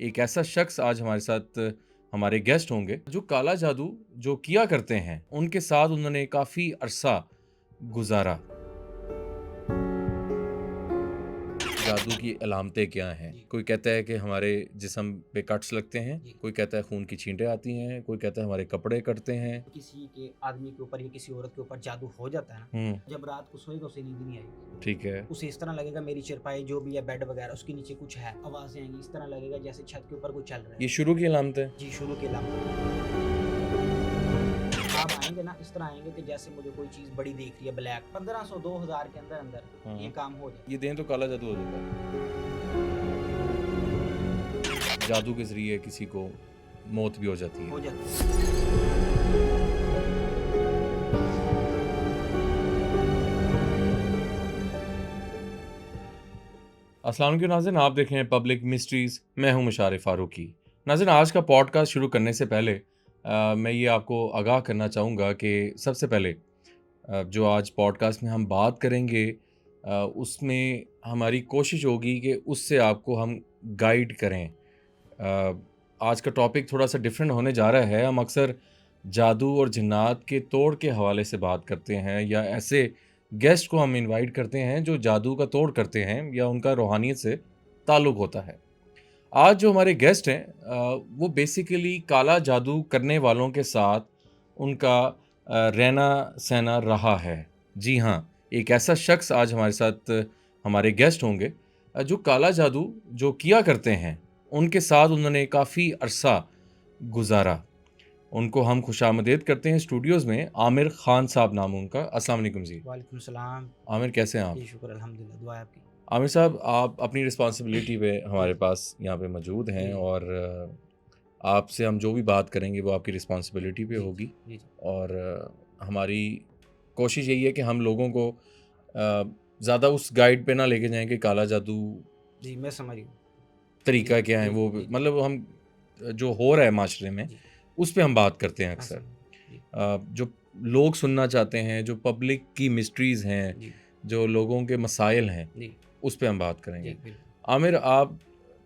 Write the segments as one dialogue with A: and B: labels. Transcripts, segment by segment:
A: एक ऐसा शख्स आज हमारे साथ हमारे गेस्ट होंगे जो काला जादू जो किया करते हैं, उनके साथ उन्होंने काफ़ी अरसा गुज़ारा। जादू की अलामतें क्या हैं?
B: जी,
A: कोई कहता है कि हमारे जिस्म पे कट्स लगते हैं,
B: जी।
A: कोई कहता है खून की छींटें आती हैं, कोई कहता है हमारे कपड़े कटते हैं।
B: किसी के आदमी के ऊपर या किसी औरत के ऊपर जादू हो जाता है ना,
A: हुँ,
B: जब रात को सोएगा उसे नींद नहीं आएगी।
A: ठीक है।
B: उसे इस तरह लगेगा मेरी चारपाई जो भी है बेड वगैरह उसके नीचे कुछ है, आवाज़ें आएँगी, इस तरह लगेगा जैसे छत के ऊपर कोई चल रहा है।
A: ये शुरू की अलामत है?
B: जी, शुरू के अलामत। ख्वाब आएँगे ना इस तरह आएँगे कि जैसे मुझे कोई चीज़ बड़ी दिख रही है ब्लैक 1500 2000 के अंदर ये
A: हाँ,
B: काम हो जाए।
A: ये दें तो काला जादू हो जाता है। जादू के ज़रिए किसी को मौत भी हो जाती है।
B: हो जाती है।
A: अस्सलाम वालेकुम नाज़रीन, आप देख रहे हैं पब्लिक मिस्ट्रीज़। मैं हूं मुशारिफ फारूकी। नाज़रीन, आज का पॉडकास्ट शुरू करने से पहले मैं ये आपको आगाह करना चाहूँगा कि सबसे पहले जो आज पॉडकास्ट में हम बात करेंगे उसमें हमारी कोशिश होगी कि उससे आपको हम गाइड करें। आज का टॉपिक थोड़ा-सा डिफरेंट होने जा रहा है। हम अक्सर जादू और जिन्नात के तोड़ के हवाले से बात करते हैं या ऐसे गेस्ट को हम इनवाइट करते हैं जो जादू का तोड़ करते हैं या उनका रूहानियत से ताल्लुक़ होता है। आज जो हमारे गेस्ट हैं वो बेसिकली काला जादू करने वालों के साथ उनका रहना-सहना रहा है। जी हाँ, एक ऐसा शख्स आज हमारे साथ हमारे गेस्ट होंगे जो काला जादू जो किया करते हैं, उनके साथ उन्होंने काफ़ी अरसा गुज़ारा। उनको हम खुशामदीद करते हैं स्टूडियोज़ में। आमिर ख़ान साहब नाम है उनका। अस्सलाम वालेकुम जी।
B: वालेकुम सलाम।
A: आमिर कैसे हैं आप?
B: जी, शुक्र अल्हम्दुलिल्लाह, दुआ है आपकी।
A: आमिर साहब, आप अपनी रिस्पॉन्सिबिलिटी पे
B: जी,
A: हमारे
B: जी।
A: पास यहाँ पे मौजूद
B: जी,
A: हैं
B: जी।
A: और आपसे हम जो भी बात करेंगे वो आपकी रिस्पॉन्सिबिलिटी पे
B: जी, जी।
A: होगी
B: जी, जी।
A: और हमारी कोशिश यही है कि हम लोगों को ज़्यादा उस गाइड पे ना लेके जाएँ कि काला जादू
B: जी, मैं समझ गया। जी,
A: तरीका
B: जी।
A: क्या है
B: जी,
A: वो
B: जी, जी।
A: मतलब हम जो हो रहा है माशरे में,
B: जी,
A: उस पे हम बात करते हैं
B: मैं
A: अक्सर।
B: समझ जी,
A: जो लोग सुनना चाहते हैं, जो पब्लिक की मिस्ट्रीज़ हैं,
B: जी,
A: जो लोगों के मसाइल हैं,
B: जी,
A: उस पे हम बात
B: जी,
A: करेंगे।
B: बिल्कुल।
A: आमिर, आप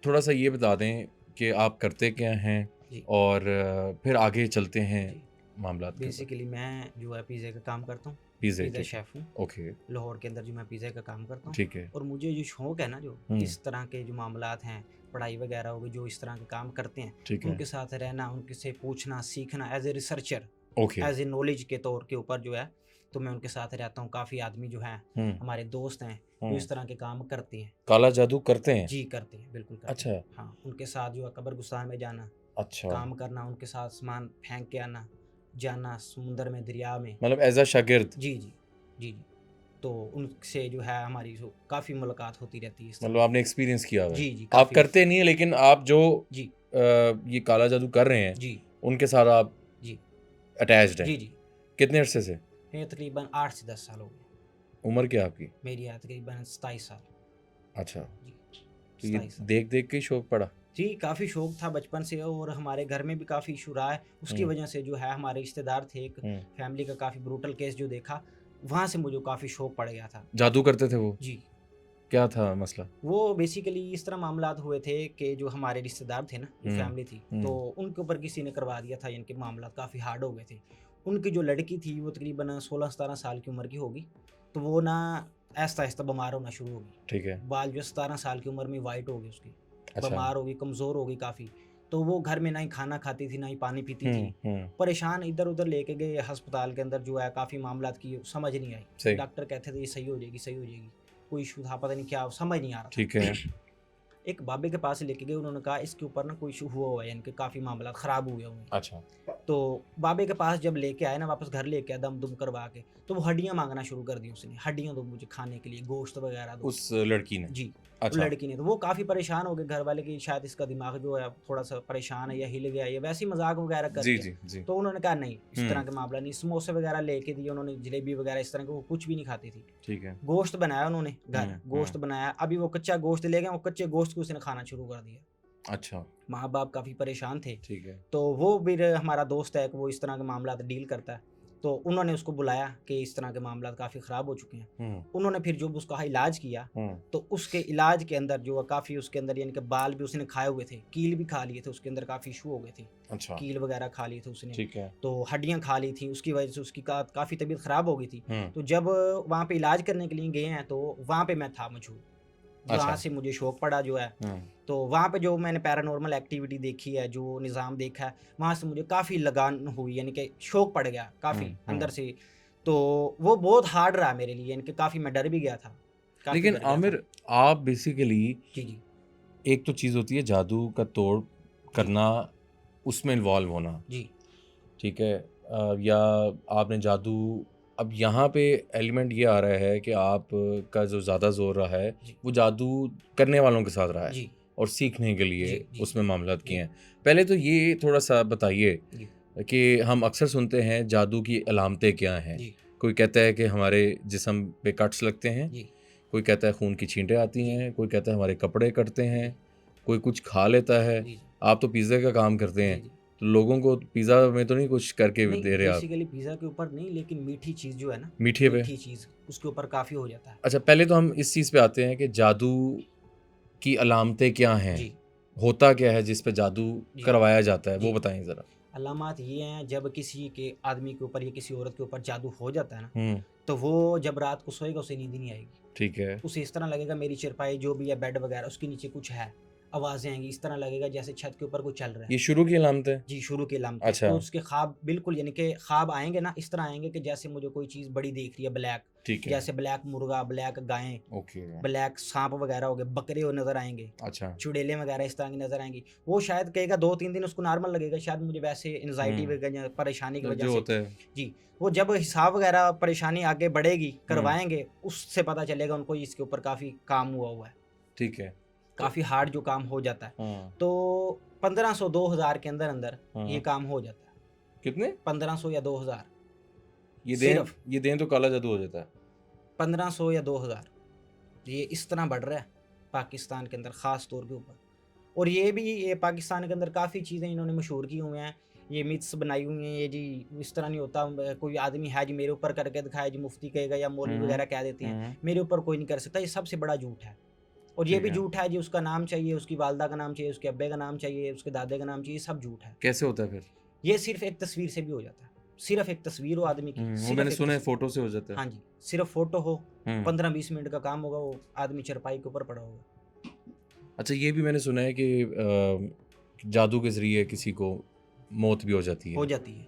A: थोड़ा-सा ये बता दें कि आप करते क्या हैं
B: जी,
A: और फिर आगे चलते हैं
B: जी।
A: मामलात के ऊपर।
B: बेसिकली मैं जो है पिज़्ज़ा का काम करता हूँ,
A: पिज़्ज़ा,
B: पिज़्ज़ा
A: ठीक है।
B: शेफ़ हूँ।
A: ओके,
B: लाहौर के अंदर जो मैं पिज़्ज़ा का काम करता हूँ
A: ठीक है।
B: और मुझे जो शौक है ना जो
A: हुँ,
B: इस तरह के जो मामलात हैं, पढ़ाई वगैरह हो गई, जो इस तरह के काम करते हैं,
A: ठीक है।
B: उनके साथ रहना, उनके से पूछना, सीखना as a researcher,
A: okay.
B: As a knowledge के तौर के ऊपर जो है, तो मैं उनके साथ रहता हूँ। काफ़ी आदमी जो हैं,
A: हुँ,
B: हमारे दोस्त हैं, जो
A: हुँ।
B: इस तरह के काम करते हैं।
A: काला जादू करते हैं?
B: जी, करते हैं, बिल्कुल करते हैं।
A: अच्छा,
B: हाँ, उनके साथ जो है कब्रिस्तान में जाना,
A: अच्छा।
B: काम करना, उनके साथ सामान फेंक के आना, जाना समुंदर में, दरिया में।
A: मतलब एज़ अ शागिर्द,
B: जी, जी। जी, जी। तो उनसे जो है हमारी जो काफ़ी मुलाकात होती रहती है इस तरह।
A: मतलब आपने एक्सपीरियंस किया हुआ है।
B: जी, जी,
A: आप
B: काफ़ी।
A: करते नहीं हैं लेकिन आप जो
B: जी,
A: ये काला जादू कर रहे हैं,
B: जी,
A: उनके साथ आप
B: जी।
A: अटैच्ड हैं।
B: जी, जी।
A: कितने अरसे से?
B: ये तकरीबन 8 से 10 साल हो गए।
A: उम्र क्या है आपकी?
B: मेरी है तकरीबन 27 साल।
A: अच्छा,
B: जी,
A: तो ये
B: 27 साल।
A: देख-देख के ही शौक पड़ा?
B: जी, काफ़ी शौक था बचपन से और हमारे घर में भी काफ़ी इश्यू रहा है। उसकी
A: हुँ,
B: वजह से जो है हमारे रिश्तेदार थे, एक
A: हुँ।
B: फैमिली का काफ़ी ब्रूटल केस जो देखा, वहाँ से मुझे काफ़ी शौक पड़ गया था।
A: जादू करते थे वो?
B: जी।
A: क्या था मसला?
B: वो बेसिकली इस तरह मामलात हुए थे कि जो हमारे रिश्तेदार थे ना, जो
A: हुँ,
B: फैमिली थी, तो
A: हुँ।
B: उनके ऊपर किसी ने करवा दिया था, इनके मामलात काफ़ी हार्ड हो गए थे। उनकी जो लड़की थी वो तकरीबन 16-17 साल की उम्र की होगी, तो वो ना आहिस्ता-आहिस्ता बीमार होना शुरू हो गई।
A: ठीक है।
B: बाल जो 17 साल की उम्र में व्हाइट हो गए उसके,
A: अच्छा।
B: बीमार हो गई, कमज़ोर हो गई काफ़ी। तो वो घर में ना ही खाना खाती थी, ना ही पानी पीती थी।
A: हुँ, हुँ।
B: परेशान इधर-उधर लेके गए अस्पताल के अंदर जो है काफ़ी मामलात की समझ नहीं आई।
A: सही,
B: डॉक्टर कहते थे ये सही हो जाएगी, सही हो जाएगी। कोई इश्यू था, पता नहीं क्या समझ नहीं आ रहा था।
A: ठीक है।
B: एक बाबे के पास लेके गए, उन्होंने कहा इसके ऊपर ना कोई इशू हुआ हुआ है, यानी कि काफ़ी मामला ख़राब हुए हुए हैं।
A: अच्छा,
B: तो बाबे के पास जब लेके आए ना, वापस घर लेके आए दम-दुम करवा के, तो वो हड्डियाँ माँगना शुरू कर दी उसने, हड्डियाँ दो मुझे खाने के लिए, गोश्त वग़ैरह दो।
A: उस लड़की ने?
B: जी, वो
A: अच्छा।
B: लड़की ने तो वो काफ़ी परेशान हो गए घर वाले कि शायद इसका दिमाग जो है थोड़ा-सा परेशान है या हिल गया है या वैसे ही मज़ाक वग़ैरह
A: जी,
B: करके।
A: जी, जी।
B: तो उन्होंने कहा नहीं, इस तरह
A: हुँ,
B: का मामला नहीं, समोसे वग़ैरह लेके दिए उन्होंने, जलेबी वग़ैरह इस तरह के, वो कुछ भी नहीं खाती थी।
A: ठीक है।
B: गोश्त बनाया उन्होंने घर,
A: हुँ,
B: गोश्त
A: हुँ।
B: बनाया, अभी वो कच्चा गोश्त ले गए, वो कच्चे गोश्त को उसने खाना शुरू कर दिया।
A: अच्छा,
B: माँ-बाप काफ़ी परेशान थे।
A: ठीक है।
B: तो वो फिर हमारा दोस्त है, कि वो इस तरह के मामलात डील करता है। तो उन्होंने उसको बुलाया कि इस तरह के मामला काफ़ी ख़राब हो चुके हैं। उन्होंने फिर जब उसका इलाज किया तो उसके इलाज के अंदर जो काफ़ी उसके अंदर यानी कि बाल भी उसने खाए हुए थे, कील भी खा लिए थे, उसके अंदर काफ़ी इशू हो गए थे,
A: अच्छा,
B: कील वगैरह खा लिए थे उसने,
A: ठीक है।
B: तो हड्डियां खा ली थी, उसकी वजह से उसकी काफ़ी तबीयत ख़राब हो गई थी।
A: हम्म,
B: तो जब वहाँ पे इलाज करने के लिए गए हैं तो वहाँ पे मैं था मौजूद, जहाँ
A: अच्छा,
B: से मुझे शौक पड़ा जो है। तो वहाँ पे जो मैंने पैरानॉर्मल एक्टिविटी देखी है, जो निज़ाम देखा है, वहाँ से मुझे काफ़ी लगान हुई, यानी कि शौक पड़ गया काफ़ी अंदर से। तो वो बहुत हार्ड रहा मेरे लिए, यानी कि काफ़ी मैं डर भी गया था, काफ़ी
A: लेकिन
B: डर गया था।
A: आमिर, आप बेसिकली
B: जी, जी,
A: एक तो चीज़ होती है जादू का तोड़
B: जी,
A: करना, उसमें इन्वॉल्व होना,
B: जी,
A: ठीक है, या आपने जादू, अब यहाँ पे एलिमेंट ये आ रहा है कि आप का जो ज़्यादा जोर रहा है
B: जी,
A: वो जादू करने वालों के साथ रहा है
B: जी,
A: और सीखने के लिए
B: जी, जी,
A: उसमें मामलात किए
B: जी,
A: हैं। पहले तो ये थोड़ा सा बताइए
B: जी,
A: कि हम अक्सर सुनते हैं जादू की अलामतें क्या हैं।
B: जी,
A: कोई कहता है कि हमारे जिस्म पे कट्स लगते हैं,
B: जी,
A: कोई कहता है खून की छींटें आती
B: जी,
A: हैं, कोई कहता है हमारे कपड़े कटते हैं,
B: जी,
A: कोई कुछ खा लेता है।
B: जी,
A: आप तो पिज़्ज़ा का काम करते
B: जी,
A: हैं,
B: जी।
A: तो लोगों को पिज़्ज़ा में तो नहीं कुछ करके
B: नहीं,
A: दे रहे आप?
B: बेसिकली पिज़्ज़ा के ऊपर नहीं, लेकिन मीठी चीज़ जो है ना,
A: मीठे पे?
B: मीठी चीज़ उसके ऊपर काफ़ी हो जाता है।
A: अच्छा, पहले तो हम इस चीज़ पे आते हैं कि जादू की अलामतें क्या हैं?
B: जी,
A: होता क्या है जिस पे जादू
B: जी,
A: करवाया जाता है? वो
B: जी।
A: बताएँ ज़रा।
B: अलामात ये हैं, जब किसी के आदमी के ऊपर या किसी औरत के ऊपर जादू हो जाता है ना,
A: हुँ,
B: तो वो जब रात को सोएगा उसे नींद ही नहीं आएगी।
A: ठीक है।
B: उसे इस तरह लगेगा मेरी चारपाई जो भी है, बेड वगैरह उसके नीचे कुछ है, आवाज़ें आएँगी, इस तरह लगेगा जैसे छत के ऊपर कुछ चल रहा है।
A: ये शुरू की अलामतें?
B: जी, शुरू की अलामतें।
A: अच्छा,
B: तो उसके ख्वाब बिल्कुल, यानी कि ख्वाब आएँगे ना, इस तरह आएँगे कि जैसे मुझे कोई चीज़ बड़ी दिख रही है ब्लैक,
A: ठीक है।
B: जैसे ब्लैक मुर्गा, ब्लैक गायें,
A: ओके,
B: ब्लैक साँप वगैरह हो गए, बकरे वो नज़र आएँगे,
A: अच्छा।
B: चुड़ैलें वगैरह इस तरह की नज़र आएँगी। वो शायद कहेगा 2-3 दिन उसको नॉर्मल लगेगा, शायद मुझे वैसे एंग्ज़ायटी
A: हुँ,
B: वगैरह परेशानी की
A: तो
B: वजह
A: जो
B: से।
A: होता है।
B: जी, वो जब हिसाब वगैरह परेशानी आगे बढ़ेगी,
A: हुँ,
B: करवाएँगे, उससे पता चलेगा उनको इसके ऊपर काफ़ी काम हुआ हुआ है।
A: ठीक है। तो
B: काफ़ी हार्ड जो काम हो जाता है।
A: हाँ,
B: तो 1500-2000 के अंदर-अंदर ये
A: हाँ।
B: काम हो जाता है।
A: कितने?
B: 1500 या 2000
A: ये
B: सिर्फ़
A: दें तो काला जादू हो जाता है।
B: 1500 या 2000, ये इस तरह बढ़ रहा है पाकिस्तान के अंदर ख़ास तौर के ऊपर। और ये पाकिस्तान के अंदर काफ़ी चीज़ें इन्होंने मशहूर की हुई हैं, ये मिथ्स बनाई हुई हैं, ये जी इस तरह नहीं होता, कोई आदमी है जी मेरे ऊपर करके दिखाए जी, मुफ्ती कहेगा या
A: हुँ,
B: मौलवी
A: हुँ।
B: वगैरह कह देते हैं,
A: हुँ, हुँ।
B: मेरे ऊपर कोई नहीं कर सकता, ये सबसे बड़ा झूठ है। और ये
A: ठीक
B: भी
A: है।
B: झूठ है जी, उसका नाम चाहिए, उसकी वालदा का नाम चाहिए, उसके अब्बे का नाम चाहिए, उसके दादे का नाम चाहिए, सब झूठ है।
A: कैसे होता है फिर?
B: ये सिर्फ़ एक तस्वीर से भी हो जाता है। सिर्फ़ एक तस्वीर हो आदमी की,
A: वो मैंने
B: सिर्फ़ एक
A: सुना है
B: तस्वीर।
A: फ़ोटो से हो जाता है।
B: हाँ जी, सिर्फ़ फ़ोटो हो,
A: हुँ।
B: 15-20 मिनट का काम होगा, वो आदमी चारपाई के ऊपर पड़ा होगा।
A: अच्छा, ये भी मैंने सुना है कि जादू के ज़रिए किसी को मौत भी हो जाती
B: हो
A: है।
B: जाती है,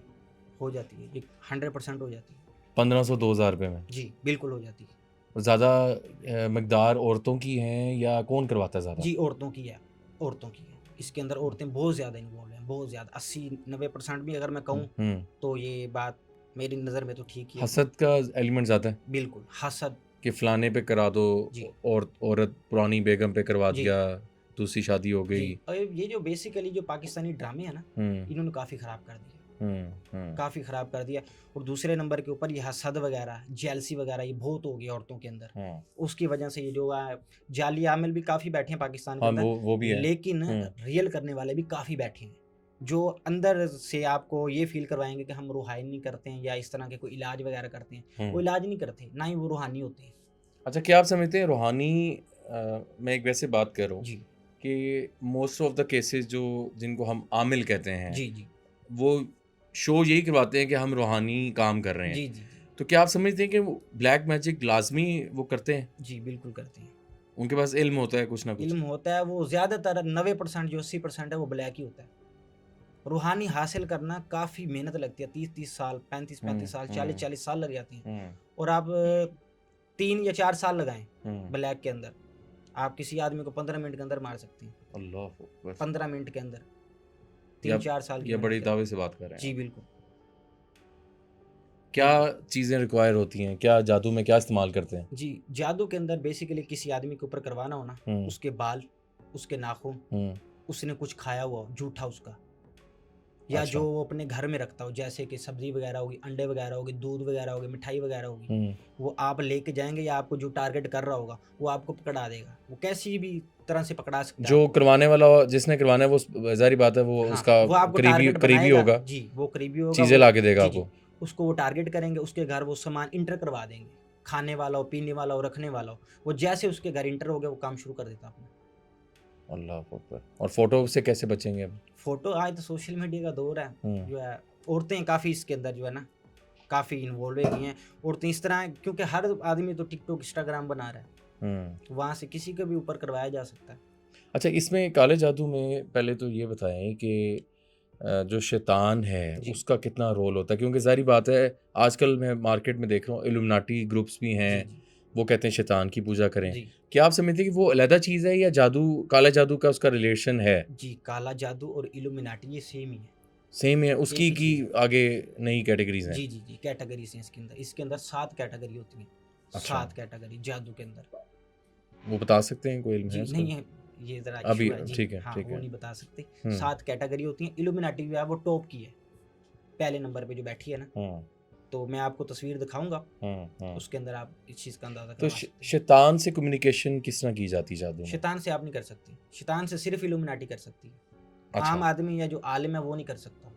B: हो जाती है, ये 100% हो जाती है।
A: 1500-2000 रुपए में।
B: जी, बिल्कुल हो जाती है।
A: ज़्यादा मिक़दार औरतों की हैं या कौन करवाता है ज़्यादा?
B: जी, औरतों की है, औरतों की है। इसके अंदर औरतें बहुत ज़्यादा इन्वॉल्व हैं, बहुत ज़्यादा, 80-90% भी अगर मैं कहूँ,
A: हुँ।
B: तो ये बात मेरी नज़र में तो ठीक ही है।
A: हसद का एलिमेंट ज़्यादा है
B: बिल्कुल, हसद।
A: कि फ़लाने पे करा दो,
B: जी,
A: और औरत पुरानी बेगम पे करवा
B: जी,
A: दिया, दूसरी शादी हो
B: जी।
A: गई।
B: और ये जो बेसिकली जो पाकिस्तानी ड्रामे हैं ना,
A: हुँ,
B: इन्होंने काफ़ी ख़राब कर दिया।
A: हुँ, हुँ,
B: काफ़ी ख़राब कर दिया। और दूसरे नंबर के ऊपर ये हसद वगैरह, जेलसी वगैरह ये बहुत हो गई औरतों के अंदर।
A: हाँ।
B: उसकी वजह से ये जो जाली आमिल भी काफ़ी बैठे हैं पाकिस्तान के
A: हाँ,
B: अंदर,
A: वो भी है।
B: लेकिन
A: हुँ,
B: रियल करने वाले भी काफ़ी बैठे हैं। जो अंदर से आपको ये फ़ील करवाएँगे कि हम रूहानी करते हैं या इस तरह के कोई इलाज वगैरह करते हैं। वो
A: हुँ।
B: इलाज नहीं करते, ना ही वो रूहानी होते हैं।
A: अच्छा, क्या आप समझते हैं रूहानी, मैं एक वैसे बात कर रहा हूँ
B: जी।
A: कि मोस्ट ऑफ द केसेस जो जिनको हम आमिल कहते हैं,
B: जी, जी।
A: वो शो यही करवाते हैं कि हम रूहानी काम कर रहे हैं।
B: जी, जी, जी।
A: तो क्या आप समझते हैं कि वो ब्लैक मैजिक लाज़मी वो करते हैं?
B: जी, बिल्कुल करते हैं।
A: उनके पास इल्म होता है कुछ ना कुछ?
B: इल्म होता है, वो ज़्यादातर 90% जो 80% है वो ब्लैक ही होता है। रूहानी हासिल करना काफ़ी मेहनत लगती है, 30-30 साल,
A: हुँ,
B: 35-35 साल,
A: हुँ,
B: 40-40 साल लग जाती हैं।
A: हुँ,
B: और आप 3 या 4 साल लगाएँ
A: हुँ।
B: ब्लैक के अंदर, आप किसी आदमी को 15 मिनट के अंदर मार सकते हैं।
A: अल्लाहु अकबर!
B: 15 मिनट के अंदर,
A: या
B: 3-4 साल की
A: या
B: मेहनत
A: बड़ी
B: के
A: दावे
B: बाद।
A: से बात कर रहे हैं
B: जी,
A: आप।
B: बिल्कुल,
A: क्या
B: बिल्कुल।
A: चीज़ें रिक्वायर होती हैं? क्या जादू में क्या इस्तेमाल करते हैं?
B: जी, जादू के अंदर बेसिकली किसी आदमी के ऊपर करवाना हो ना,
A: हुँ,
B: उसके बाल, उसके नाखून,
A: हुँ।
B: उसने कुछ खाया हुआ हो, जूठा उसका, या जो
A: अच्छा।
B: वो अपने घर में रखता हो, जैसे कि सब्ज़ी वगैरह होगी, अंडे वगैरह होगे, दूध वगैरह होगी, मिठाई वगैरह होगी,
A: हुँ।
B: वो आप लेके जाएँगे या आपको जो टारगेट कर रहा होगा, वो आपको पकड़ा देगा। वो कैसी भी तरह से पकड़ा सकता है
A: जो
B: आपको।
A: करवाने वाला जिसने करवाना है वो ज़ाहिर-सी बात है वो
B: हाँ,
A: उसका
B: वो आपको
A: करीबी
B: टारगेट
A: करीबी
B: बनाएगा।
A: होगा,
B: जी, वो करीबी होगा
A: चीज़ें
B: वो।
A: ला के देगा
B: जी, जी।
A: आपको।
B: उसको वो टारगेट करेंगे, उसके घर वो सामान इंटर करवा देंगे, खाने वाला हो, पीने वाला हो, रखने वाला हो, वो जैसे उसके घर इंटर हो गया वो काम शुरू कर देता अपना।
A: अल्लाह अकबर। और फोटो से कैसे बचेंगे अब?
B: फोटो आज तो सोशल मीडिया का दौर है,
A: हम्म
B: जो है औरतें काफ़ी इसके अंदर जो है ना काफ़ी इन्वॉल्व हो गई हैं। औरतें इस तरह क्योंकि हर आदमी तो टिकटॉक इंस्टाग्राम बना रहा है,
A: हम्म
B: वहाँ से किसी को भी ऊपर करवाया जा सकता है।
A: अच्छा, इसमें काले जादू में पहले तो ये बताएं कि जो शैतान है
B: जी
A: उसका कितना रोल होता है, क्योंकि ज़ाहिर बात है आजकल मैं मार्केट में देख रहा हूँ इल्यूमिनाटी ग्रुप्स भी
B: जी
A: हैं,
B: जी
A: वो कहते हैं शैतान की पूजा करें।
B: जी
A: क्या आप समझते हैं कि वो अलहदा चीज़ है या जादू, काला जादू का उसका रिलेशन है?
B: जी, काला जादू और इल्यूमिनाटी ये सेम ही है,
A: सेम है, उसकी
B: एक ही
A: की
B: चीज़ है।
A: आगे नई कैटेगरीज हैं?
B: जी जी जी, कैटेगरीज हैं इसके अंदर 7 कैटेगरी होती हैं,
A: अच्छा,
B: 7 कैटेगरी जादू के अंदर।
A: वो बता सकते हैं, कोई इल्म है
B: जी,
A: उसका?
B: नहीं है, ये ज़रा
A: अभी
B: इश्यू है। जी,
A: ठीक है,
B: हाँ,
A: ठीक
B: वो
A: है।
B: नहीं बता सकते।
A: हम्म
B: 7 कैटेगरी होती हैं, इल्यूमिनाटी जो है वो टॉप की है, पहले नंबर पे जो बैठी है ना,
A: हम्म
B: तो मैं आपको तस्वीर दिखाऊँगा,
A: हम्म।
B: उसके अंदर आप इस चीज़ का अंदाज़ा
A: तो
B: करवा सकते हैं।
A: शैतान से कम्युनिकेशन किस तरह की जाती जादू में?
B: शैतान से आप नहीं कर सकते, शैतान से सिर्फ़ इल्यूमिनाटी कर सकती है।
A: अच्छा।
B: आम आदमी या जो आलिम है वो नहीं कर सकता,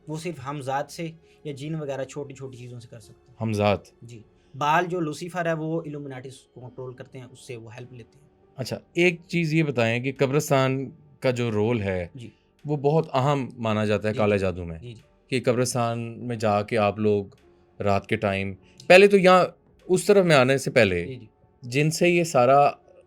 B: वो सिर्फ़ हमज़ात से या जिन वगैरह छोटी-छोटी चीज़ों से कर सकता है।
A: हमजात।
B: जी, बाल जो लूसीफ़र है वो इल्यूमिनाटी को कंट्रोल करते हैं, उससे वो हेल्प लेते हैं।
A: अच्छा, एक चीज़ ये बताएं कि कब्रिस्तान का जो रोल है
B: जी,
A: वो बहुत अहम माना जाता है
B: जी,
A: काले
B: जी।
A: जादू में,
B: जी, जी।
A: कि कब्रिस्तान में जाके आप लोग रात के टाइम, पहले तो यहाँ उस तरफ में आने से पहले
B: जी, जी।
A: जिनसे ये सारा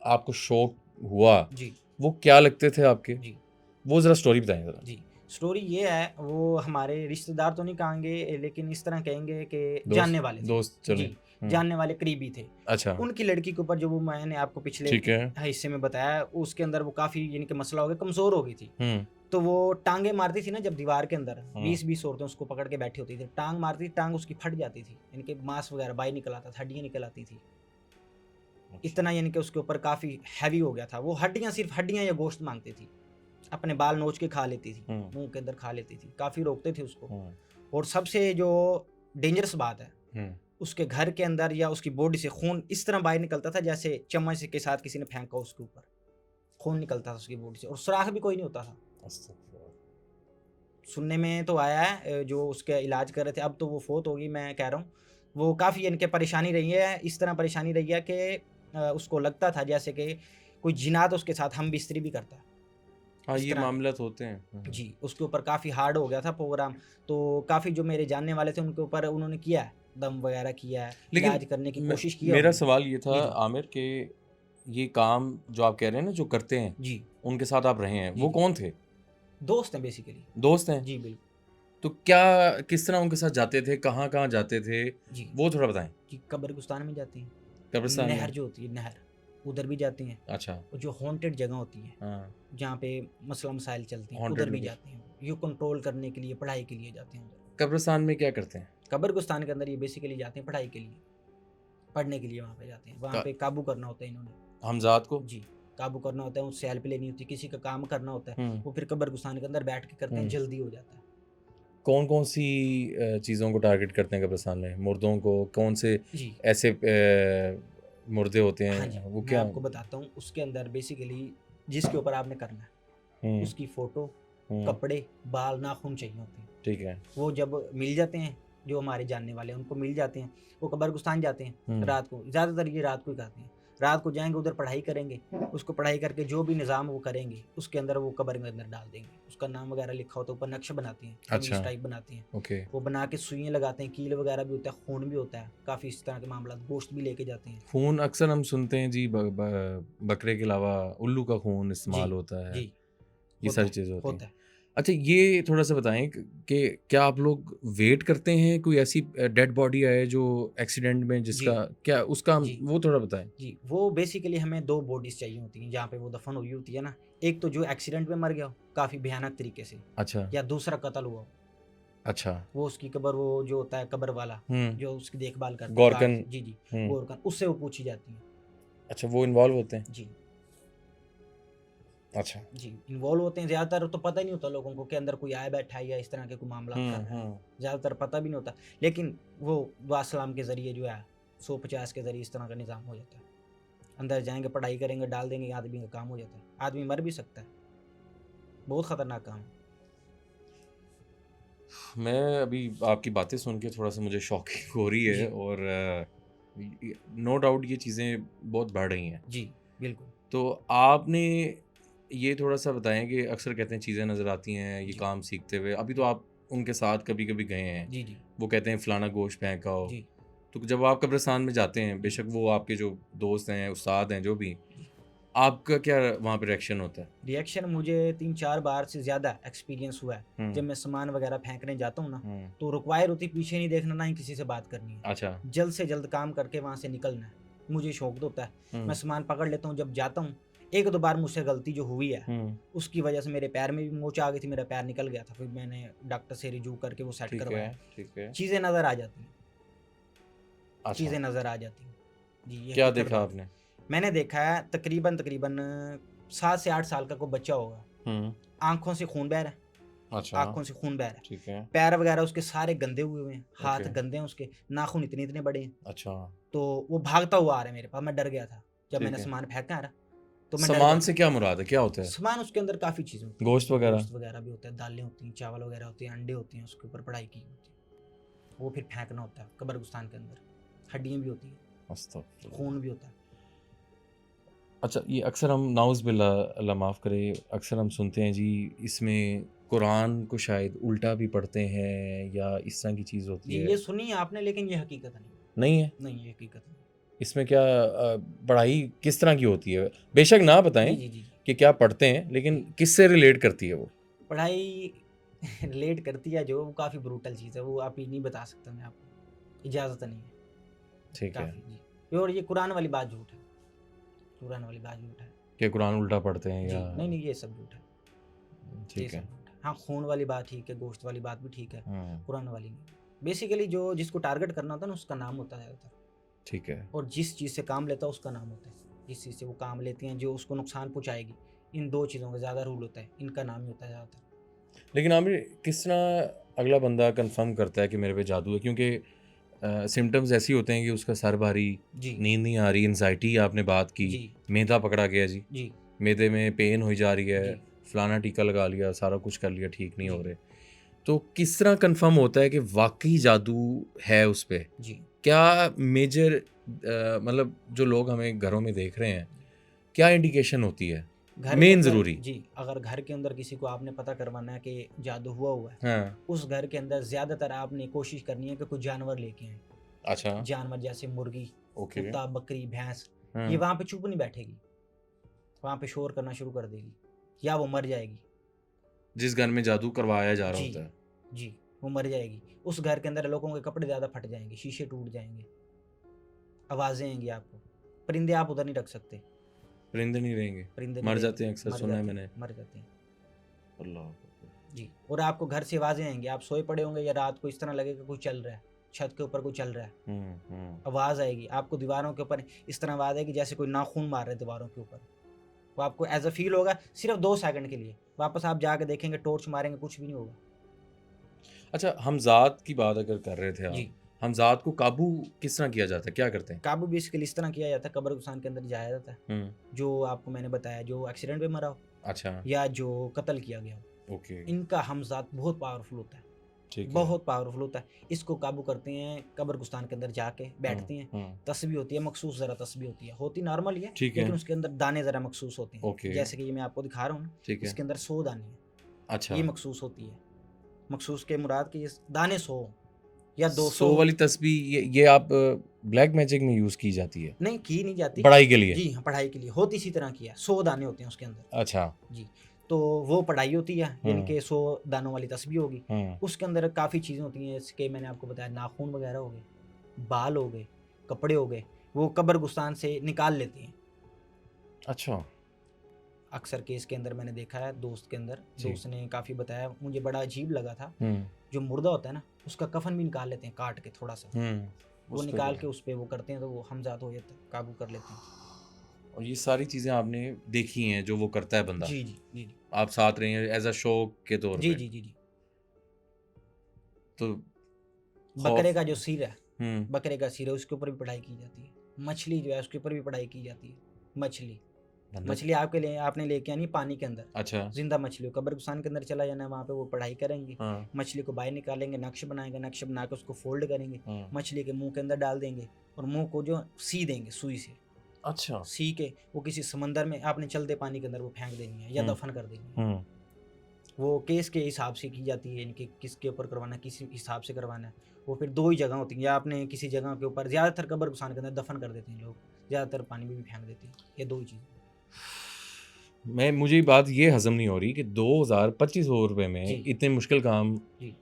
A: आपको शौक हुआ,
B: जी,
A: वो क्या लगते थे आपके?
B: जी।
A: वो ज़रा स्टोरी बताएं ज़रा।
B: जी, स्टोरी ये है, वो हमारे रिश्तेदार तो नहीं कहेंगे लेकिन इस तरह कहेंगे कि जानने
A: दोस्त
B: वाले थे।
A: दोस्त चले।
B: जी, जानने वाले करीबी थे।
A: अच्छा।
B: उनकी लड़की के ऊपर जो वो मैंने आपको पिछले
A: ठीक है।
B: हिस्से में बताया, उसके अंदर वो काफ़ी यानी कि मसला हो गया, कमज़ोर हो गई थी।
A: हुँ,
B: तो वो टाँगे मारती थी ना जब दीवार के अंदर,
A: हुँ।
B: 20-20 औरतें उसको पकड़ के बैठी होती थी। टाँग मारती थी, टाँग उसकी फट जाती थी, यानी कि मांस वगैरह बाहर निकल आता था, हड्डियाँ निकल आती थी।
A: अच्छा।
B: इतना यानी कि उसके ऊपर काफ़ी हैवी हो गया था। वो हड्डियाँ सिर्फ़ हड्डियाँ या गोश्त माँगती थी। अपने बाल नोच के खा लेती थी,
A: हुँ,
B: मुँह के अंदर खा लेती थी, काफ़ी रोकते थे उसको।
A: हुँ,
B: और सबसे जो डेंजरस बात है,
A: हुँ।
B: उसके घर के अंदर या उसकी बॉडी से खून इस तरह बाहर निकलता था जैसे चम्मच के साथ किसी ने फेंका हो उसके ऊपर। खून निकलता था उसकी बॉडी से और सुराख भी कोई नहीं होता था।
A: अस्तगफुरुल्लाह।
B: सुनने में तो आया है जो उसका इलाज कर रहे थे, अब तो वो फ़ौत हो गई, मैं कह रहा हूँ। वो काफ़ी यानी कि परेशानी रही है, इस तरह परेशानी रही है कि उसको लगता था जैसे कि कोई जिन्नात उसके साथ हम-बिस्तरी भी करता है,
A: हाँ,
B: इस
A: ये
B: तरह का।
A: मामला तो होते हैं। हुँ, हुँ।
B: जी, उसके ऊपर काफ़ी हार्ड हो गया था प्रोग्राम, तो काफ़ी जो मेरे जानने वाले थे उनके ऊपर उन्होंने किया है, दम वगैरह किया है,
A: लेकिन
B: इलाज करने की
A: मे
B: कोशिश की है
A: मेरा
B: उन्होंने।
A: सवाल ये था
B: जी, जी।
A: आमिर कि ये काम जो आप कह रहे हैं ना जो करते हैं,
B: जी,
A: उनके साथ आप रहे हैं,
B: जी,
A: वो
B: जी।
A: कौन थे?
B: दोस्त हैं बेसिकली।
A: दोस्त हैं?
B: जी, बिल्कुल।
A: तो क्या किस तरह उनके साथ जाते थे? कहाँ-कहाँ जाते थे?
B: जी,
A: वो थोड़ा बताएँ।
B: जी, कब्रिस्तान में जाती हैं,
A: कब्रिस्तान
B: नहर
A: में?
B: जो होती है नहर, उधर भी जाती हैं
A: अच्छा।
B: और जो हॉन्टेड जगह होती है,
A: हाँ,
B: जहाँ पे मसला-मसाइल चलते हैं,
A: हॉन्टेड
B: उधर भी
A: लोकेशन।
B: जाते हैं। ये कंट्रोल करने के लिए, पढ़ाई के लिए जाते हैं उधर।
A: कब्रिस्तान में क्या करते हैं?
B: कब्रिस्तान के अंदर ये बेसिकली जाते हैं पढ़ाई के लिए, पढ़ने के लिए वहाँ पे जाते हैं। वहाँ
A: क
B: पे काबू करना होता है इन्होंने।
A: हमज़ात को?
B: जी, काबू करना होता है, उससे हेल्प लेनी होती है, किसी का काम करना होता है,
A: हुँ,
B: वो फिर कब्रिस्तान के अंदर बैठ के करते हैं,
A: हुँ।
B: जल्दी हो जाता है।
A: कौन-कौन सी चीज़ों को टारगेट करते हैं कब्रिस्तान में? मुर्दों को? कौन से
B: जी,
A: ऐसे मुर्दे होते
B: हाँ जी,
A: हैं, वो
B: मैं
A: क्या?
B: आपको बताता हूँ, उसके अंदर बेसिकली जिसके ऊपर आपने करना है,
A: हुँ,
B: उसकी फ़ोटो,
A: हुँ,
B: कपड़े, बाल, नाख़ून चाहिए होते हैं।
A: ठीक है।
B: वो जब मिल जाते हैं, जो हमारे जानने वाले हैं, उनको मिल जाते हैं, वो कब्रिस्तान जाते हैं
A: हुँ,
B: रात को, ज़्यादातर ये रात को ही करते हैं। रात को जाएँगे, उधर पढ़ाई करेंगे, उसको पढ़ाई करके जो भी निज़ाम वो करेंगे, उसके अंदर वो कब्र के अंदर डाल देंगे। उसका नाम वगैरह लिखा होता है, ऊपर नक्शे बनाते हैं,
A: अच्छा,
B: तमीज़ टाइप बनाते हैं।
A: ओके।
B: वो बना के सुइयाँ लगाते हैं, कील वगैरह भी होता है, खून भी होता है, काफ़ी इस तरह के मामलात, गोश्त भी लेके जाते हैं।
A: खून अक्सर हम सुनते हैं जी, बकरे के अलावा उल्लू का खून
B: जी,
A: इस्तेमाल होता है,
B: जी,
A: ये
B: होता
A: सारी
B: है,
A: चीज़ें होती हैं।
B: होता है।
A: अच्छा, ये थोड़ा-सा बताएँ कि क्या आप लोग वेट करते हैं कोई ऐसी डेड बॉडी आए जो एक्सीडेंट में
B: जी,
A: जिसका क्या उसका
B: जी।
A: वो थोड़ा बताएँ?
B: जी, वो बेसिकली हमें 2 बॉडीज़ चाहिए होती हैं, जहाँ पे वो दफ़न हुई होती है ना। एक तो जो एक्सीडेंट में मर गया हो, काफ़ी भयानक तरीके से,
A: अच्छा,
B: या दूसरा कत्ल हुआ हो।
A: अच्छा।
B: वो उसकी कब्र, वो जो होता है कब्र वाला,
A: हुँ,
B: जो उसकी देखभाल करता है, गार्ड।
A: गॉर्कन।
B: जी, जी,
A: हुँ,
B: गोरकन, उससे वो पूछी जाती हैं।
A: अच्छा, वो इन्वॉल्व होते हैं?
B: जी,
A: अच्छा।
B: जी, इन्वॉल्व होते हैं। ज़्यादातर तो पता ही नहीं होता लोगों को कि अंदर कोई आया बैठा है या इस तरह के कोई मामलात कर
A: हुँ,
B: रहा है।
A: हुँ।
B: ज़्यादातर पता भी नहीं होता। लेकिन वो दुआ सलाम के ज़रिए जो है 150 के ज़रिए इस तरह का निज़ाम हो जाता है। अंदर जाएँगे, पढ़ाई करेंगे, डाल देंगे, आदमी का काम हो जाता है। आदमी मर भी सकता है। बहुत खतरनाक काम है।
A: मैं अभी आपकी बातें सुन के थोड़ा सा मुझे शॉकिंग हो रही है
B: जी,
A: और नो डाउट ये चीज़ें बहुत बढ़ रही हैं।
B: जी, बिल्कुल।
A: तो आपने ये थोड़ा-सा बताएँ कि अक्सर कहते हैं चीज़ें नज़र आती हैं, ये
B: जी,
A: काम सीखते हुए। अभी तो
B: जी,
A: आप उनके साथ कभी-कभी गए हैं।
B: जी, जी,
A: वो कहते हैं फलाना गोश्त फेंका हो।
B: जी,
A: तो जब आप कब्रिस्तान में जाते हैं,
B: जी,
A: बेशक वो आपके जो दोस्त हैं, उस्ताद हैं, जो भी,
B: जी।
A: आपका क्या वहाँ पे रिएक्शन होता है?
B: रिएक्शन मुझे 3-4 बार से ज़्यादा एक्सपीरियंस हुआ है। जब
A: हुँ,
B: मैं सामान वगैरह फेंकने जाता हूँ ना,
A: हुँ।
B: तो रिक्वायर होती है पीछे नहीं देखना, ना ही किसी से बात करनी है।
A: अच्छा।
B: जल्द से जल्द काम करके वहाँ से निकलना है। मुझे शौक तो होता है। मैं
A: हुँ,
B: सामान पकड़ लेता हूँ, जब जाता हूँ, 1-2 बार मुझसे गलती जो हुई है,
A: हुँ।
B: उसकी वजह से मेरे पैर में भी मोच आ गई थी, मेरा पैर निकल गया था। फिर मैंने डॉक्टर से रिव्यू करके वो सेट
A: ठीक है,
B: करवाया।
A: ठीक है।
B: चीज़ें नज़र आ जाती हैं,
A: अच्छा,
B: चीज़ें नज़र आ जाती हैं। जी, ये
A: क्या
B: हकीकत
A: देखा
B: बात है।
A: आपने?
B: मैंने देखा है तकरीबन 7 से 8 साल का कोई बच्चा होगा,
A: हुँ,
B: आँखों से खून बह रहा है,
A: अच्छा,
B: आँखों से खून बह रहा है।
A: ठीक है,
B: पैर वगैरह उसके सारे गंदे हुए हैं, हाथ
A: ओके,
B: गंदे हैं उसके, नाखून इतने-इतने बड़े हैं।
A: अच्छा,
B: तो वो भागता हुआ आ रहा है मेरे पास, मैं डर गया था। जब मैंने
A: ठीक है।
B: सामान फेंका है ना, तो मैं डर
A: सामान
B: गया
A: से
B: था।
A: क्या मुराद है? क्या होता है?
B: सामान उसके अंदर काफ़ी चीज़ें होती हैं,
A: गोश्त वगैरह?
B: गोश्त वगैरह भी होता है, दालें होती हैं, चावल वगैरह होते हैं, अंडे होते हैं, उसके ऊपर पढ़ाई की होती है। वो फिर फेंकना होता है कब्रिस्तान के अंदर। हड्डियाँ भी होती हैं,
A: अस्तगफुरुल्लाह।
B: खून भी होता है।
A: अच्छा, ये अक्सर हम नाउज़ बिल्ला, अल्लाह माफ़ करे, अक्सर हम सुनते हैं जी, इसमें कुरान को शायद उल्टा भी पढ़ते हैं या इस तरह की चीज़ होती
B: जी,
A: है।
B: ये सुनी है आपने, लेकिन ये हकीकत नहीं है।
A: नहीं है?
B: नहीं, ये हकीकत नहीं है।
A: इसमें क्या पढ़ाई किस तरह की होती है? बेशक ना
B: जी,
A: बताएँ
B: जी, जी, जी।
A: कि क्या पढ़ते हैं, लेकिन
B: जी,
A: किससे रिलेट करती है वो?
B: पढ़ाई रिलेट करती है जो, वो काफ़ी ब्रूटल चीज़ है, वो अभी नहीं बता सकता मैं आपको, इजाज़त नहीं है,
A: ठीक है,
B: काफ़ी जी। और ये कुरान वाली बात झूठ है, कुरान वाली बात झूठ है।
A: कि कुरान उल्टा पढ़ते हैं
B: जी,
A: या
B: नहीं, नहीं, ये सब झूठ है, ये
A: ठीक
B: सब
A: है।
B: झूठ है। हाँ, खून वाली बात ठीक है, गोश्त वाली बात भी ठीक है,
A: हुँ,
B: कुरान वाली नहीं। बेसिकली जो जिसको टारगेट करना होता है ना, उसका नाम होता है ज़्यादातर,
A: ठीक है।
B: और जिस चीज़ से काम लेता है उसका नाम होता है। जिस चीज़ से वो काम लेते हैं, जो उसको नुकसान पहुँचाएगी, इन 2 चीज़ों का ज़्यादा रूल होता है, इनका नाम ही होता है ज़्यादातर।
A: लेकिन आपने किस तरह अगला बंदा कन्फर्म करता है कि मेरे पे जादू है? क्योंकि सिम्पटम्स ऐसे ही होते हैं कि उसका सर भारी,
B: जी,
A: नींद नहीं आ रही, एंग्ज़ायटी आपने बात की,
B: जी,
A: मैदा पकड़ा गया जी,
B: जी,
A: मैदे में पेन हुई जा रही है,
B: जी,
A: फलाना टीका लगा लिया, सारा कुछ कर लिया, ठीक नहीं हो
B: जी,
A: रहे। तो किस तरह कन्फर्म होता है कि वाक़ई जादू है उस पे?
B: जी।
A: क्या मेजर मतलब जो लोग हमें घरों में देख रहे हैं, क्या इंडिकेशन होती है?
B: घर के
A: मेन
B: अंदर
A: ज़रूरी।
B: जी, अगर घर के अंदर किसी को आपने पता करवाना है कि जादू हुआ है,
A: हाँ,
B: उस घर के अंदर ज़्यादातर आपने कोशिश करनी है कि कोई जानवर लेके आएँ।
A: अच्छा,
B: जानवर जैसे मुर्गी,
A: ओके।
B: कुत्ता, बकरी, भैंस, ये
A: हाँ,
B: वहाँ पे चुप नहीं बैठेगी, वहाँ पे शोर करना शुरू कर देगी, या वो मर जाएगी।
A: जिस घर में जादू करवाया जा रहा
B: जी,
A: होता है।
B: जी, वो मर जाएगी। उस घर के अंदर लोगों के कपड़े ज़्यादा फट जाएँगे, शीशे टूट जाएँगे, आवाज़ें आएँगी आपको। परिंदे आप उधर नहीं रख सकते,
A: परिंदे नहीं रहेंगे,
B: परिंदे नहीं
A: मर
B: रहेंगे,
A: जाते हैं अक्सर,
B: मर
A: सुना है
B: जाते हैं,
A: मैंने।
B: मर जाते हैं।
A: अल्लाह अकबर।
B: जी, और आपको घर से आवाज़ें आएँगी, आप सोए पड़े होंगे या रात को इस तरह लगेगा कोई चल रहा है, छत के ऊपर कोई चल रहा है,
A: हुँ, हुँ।
B: आवाज़ आएगी, आपको दीवारों के ऊपर इस तरह आवाज़ आएगी जैसे कोई नाख़ून मार रहे हैं दीवारों के ऊपर। वो आपको ऐज़ अ फ़ील होगा सिर्फ़ 2 सेकंड के लिए, वापस आप जाके देखेंगे, टॉर्च मारेंगे, कुछ भी नहीं होगा।
A: अच्छा, हमज़ात की बात अगर कर रहे थे आप,
B: जी,
A: हमज़ात को काबू किस तरह किया जाता है? क्या करते हैं?
B: काबू बेसिकली इस तरह किया जाता है, कब्रिस्तान के अंदर जाया जाता है,
A: हुँ,
B: जो आपको मैंने बताया, जो एक्सीडेंट में मरा हो
A: अच्छा,
B: या जो कत्ल किया गया हो,
A: ओके,
B: इनका हमज़ात बहुत पावरफुल होता है,
A: ठीक है।
B: बहुत पावरफुल होता है। इसको काबू करते हैं, कब्रिस्तान के अंदर जाके
A: हुँ,
B: बैठते हैं,
A: हुँ,
B: तस्बीह होती है, मखसूस ज़रा तस्बीह होती है, होती नॉर्मल ही है,
A: ठीक है,
B: लेकिन उसके अंदर दाने ज़रा मखसूस होते हैं।
A: ओके,
B: जैसे कि ये मैं आपको दिखा रहा हूँ ना,
A: ठीक है।
B: इसके अंदर 100 दाने हैं,
A: अच्छा,
B: ये मखसूस होती है। मखसूस के मुराद कि इस दाने 100 या 200
A: 100 वाली तस्बीह ये आप ब्लैक मैजिक में यूज़ की जाती है,
B: नहीं की नहीं जाती।
A: पढ़ाई के लिए?
B: जी हाँ, पढ़ाई के लिए होती इसी तरह की है, 100 दाने होते हैं उसके अंदर।
A: अच्छा,
B: जी, तो वो पढ़ाई होती है, यानी
A: हुँ,
B: कि 100 दानों वाली तस्बीह होगी।
A: हुँ,
B: उसके अंदर काफ़ी चीज़ें होती हैं, जैसे कि मैंने आपको बताया नाख़ून वगैरह हो गए, बाल हो गए, कपड़े हो गए, वो कब्रिस्तान से निकाल लेते हैं।
A: अच्छा,
B: अक्सर केस के अंदर मैंने देखा है दोस्त के अंदर,
A: जी,
B: दोस्त ने काफ़ी बताया, मुझे बड़ा अजीब लगा था।
A: हुँ,
B: जो मुर्दा होता है ना, उसका कफ़न भी निकाल लेते हैं काट के थोड़ा-सा।
A: हुँ,
B: वो
A: उस पे
B: निकाल
A: जो
B: के
A: है।
B: उस पे वो करते हैं तो वो हमज़ात हो जाता है, काबू कर लेते हैं।
A: और ये सारी चीज़ें आपने देखी हैं जो वो करता है बंदा,
B: जी, जी, जी, जी।
A: आप साथ रहे हैं एज़ अ शौक के तौर
B: जी,
A: पे,
B: जी, जी, जी।
A: तो
B: बकरे
A: खौफ
B: का जो सिर है,
A: हुँ,
B: बकरे का सिर है उसके ऊपर भी पढ़ाई की जाती है। मछली जो है उसके ऊपर भी पढ़ाई की जाती है, मछली।
A: मतलब?
B: मछली आपके लिए आपने लेके आनी पानी के अंदर,
A: अच्छा।
B: जिंदा मछली को कब्रिस्तान के अंदर चला जाना है, वहाँ पे वो पढ़ाई करेंगे,
A: हाँ,
B: मछली को बाहर निकालेंगे, नक्श बनाएंगे, नक्श बना के उसको फोल्ड करेंगे,
A: हाँ।
B: मछली के मुंह के अंदर डाल देंगे और मुंह को जो सी देंगे सुई से,
A: अच्छा।
B: सी के वो किसी समंदर में आपने चलते पानी के अंदर वो फेंक देनी है या
A: हुँ,
B: दफन कर देनी है।
A: हुँ।
B: वो केस के हिसाब से की जाती है, इनके किसके ऊपर करवाना है, किस हिसाब से करवाना है। वो फिर 2 ही जगह होती हैं, या आपने किसी जगह के ऊपर ज़्यादातर कब्रिस्तान के अंदर दफन कर देते हैं लोग, ज़्यादातर पानी में भी फेंक देते हैं। ये 2 ही चीज़ें।
A: मुझे बात ये हज़म नहीं हो रही कि 2500 रुपए में
B: जी,
A: इतने मुश्किल काम
B: जी।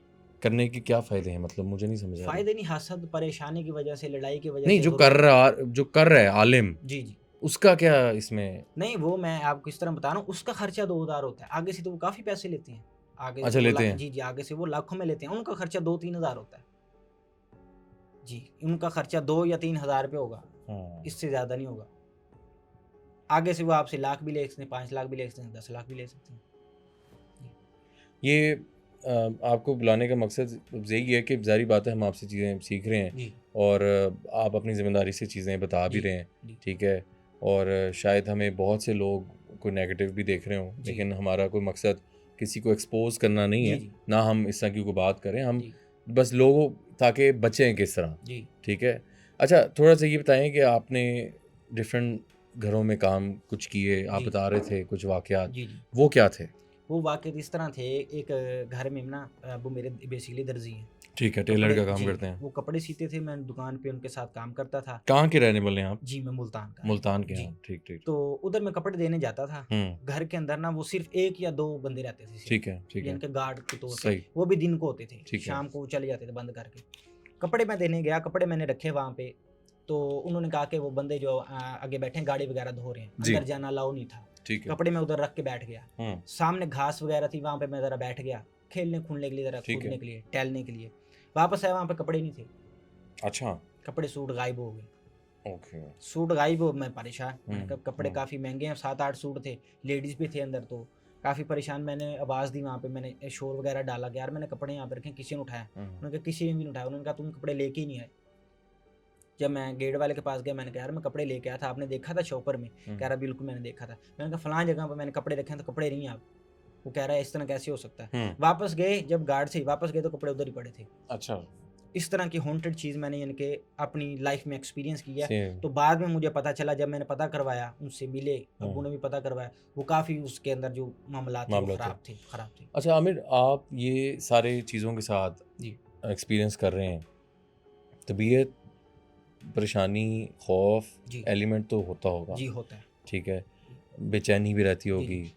A: करने के क्या फ़ायदे हैं? मतलब मुझे नहीं समझ आ रही।
B: फ़ायदे नहीं, हसद, परेशानी की वजह से, लड़ाई की वजह
A: नहीं,
B: से, ग़ुर्बत।
A: जो कर रहा है आलिम,
B: जी, जी।
A: उसका क्या इसमें?
B: नहीं, वो मैं आपको इस तरह बता रहा हूँ, उसका खर्चा 2000 होता है। आगे से तो वो काफ़ी पैसे लेते हैं। आगे से
A: अच्छा,
B: वो
A: लेते हैं।
B: जी, जी, आगे से वो लाखों में लेते हैं। उनका खर्चा 2-3 हज़ार होता है। जी, उनका खर्चा 2 या 3 हज़ार रुपए होगा,
A: हाँ।
B: इससे ज़्यादा नहीं होगा। आगे से वो आपसे लाख भी ले सकते हैं, 5 लाख भी ले सकते हैं, 10 लाख भी ले सकते हैं। जी,
A: ये आपको बुलाने का मकसद यही है कि ज़ाहिर बात है हम आपसे चीज़ें सीख रहे हैं
B: जी,
A: और आप अपनी ज़िम्मेदारी से चीज़ें बता भी
B: जी,
A: रहे हैं,
B: जी,
A: ठीक है? और शायद हमें बहुत से लोग कोई नेगेटिव भी देख रहे हों,
B: जी,
A: लेकिन हमारा कोई मकसद किसी को एक्सपोज़ करना नहीं
B: जी,
A: है,
B: जी,
A: ना हम इस तरह की कोई बात करें, हम
B: जी,
A: बस लोगों ताकि बचें किस तरह,
B: जी,
A: ठीक है? अच्छा, थोड़ा-सा ये बताएँ कि आपने डिफ़रेंट घरों में काम कुछ किए, आप
B: जी,
A: बता रहे थे कुछ वाक़यात,
B: जी, जी।
A: वो क्या थे?
B: वो वाक़ई इस तरह थे, एक घर में ना वो मेरे बेसिकली दर्जी हैं।
A: ठीक है, टेलर
B: कपड़े
A: का काम
B: जी,
A: करते हैं।
B: वो कपड़े सीते थे, मैं दुकान पे उनके साथ काम करता था।
A: कहाँ के रहने वाले हैं आप?
B: जी, मैं मुल्तान का।
A: मुल्तान के
B: जी,
A: हैं, ठीक, ठीक।
B: तो उधर मैं कपड़े देने जाता था।
A: हुँ,
B: घर के अंदर ना वो सिर्फ़ 1 या 2 बंदे रहते थे सिर्फ़,
A: ठीक है।
B: यानी कि गार्ड के तौर पे,
A: सही,
B: वो भी दिन को होते थे,
A: ठीक है।
B: शाम को वो चले जाते थे बंद करके। कपड़े मैं देने गया, कपड़े मैंने रखे वहाँ पे, तो उन्होंने कहा कि वो बंदे जो आगे बैठे हैं गाड़ी वगैरह धो रहे हैं,
A: जी,
B: अंदर जाना अलाउ नहीं था।
A: ठीक है।
B: कपड़े मैं उधर रख के बैठ गया।
A: हुँ,
B: सामने घास वगैरह थी, वहाँ पे मैं ज़रा बैठ गया, खेलने-खूलने के लिए, ज़रा
A: ठीक
B: कूदने
A: है।
B: के लिए, टहलने के लिए। वापस आया, वहाँ पे कपड़े नहीं थे,
A: अच्छा,
B: कपड़े सूट गायब हो गए।
A: ओके।
B: सूट गायब हो, मैं परेशान,
A: हुँ,
B: मैंने कहा कपड़े
A: हुँ,
B: काफ़ी महँगे हैं, 7-8 सूट थे, लेडीज़ भी थे अंदर, तो काफ़ी परेशान। मैंने आवाज़ दी वहाँ पे, मैंने शोर वगैरह डाला कि यार मैंने कपड़े यहाँ पे रखे हैं, किसी ने उठाया?
A: हुँ,
B: उन्होंने कहा किसी ने भी नहीं उठाया। उन्होंने कहा तुम कपड़े लेके ही नहीं आए। जब मैं गेट वाले के पास गया, मैंने कहा यार मैं कपड़े लेके आया था, आपने देखा था शॉपर में?
A: हुँ,
B: कह रहा बिल्कुल मैंने देखा था। मैंने कहा फलाँ जगह पे मैंने कपड़े रखे हैं, तो कपड़े नहीं हैं आप। वो कह रहा है इस तरह कैसे हो सकता है?
A: हुँ,
B: वापस गए, जब गार्ड से वापस गए तो कपड़े उधर ही पड़े थे।
A: अच्छा,
B: इस तरह की हॉन्टेड चीज़ मैंने यानी कि अपनी लाइफ़ में एक्सपीरियंस की है।
A: सेम,
B: तो बाद में मुझे पता चला, जब मैंने पता करवाया, उनसे मिले, अब्बू
A: हुँ,
B: ने भी पता करवाया, वो काफ़ी उसके अंदर जो मामलात थे वो
A: मामला थे।
B: ख़राब थे।
A: अच्छा आमिर, आप ये सारे चीज़ों के साथ
B: जी,
A: एक्सपीरियंस कर रहे हैं, तबीयत, परेशानी, खौफ़,
B: जी,
A: एलिमेंट तो होता होगा,
B: जी होता है।
A: ठीक है?
B: जी,
A: बेचैनी भी रहती
B: जी,
A: होगी।
B: जी,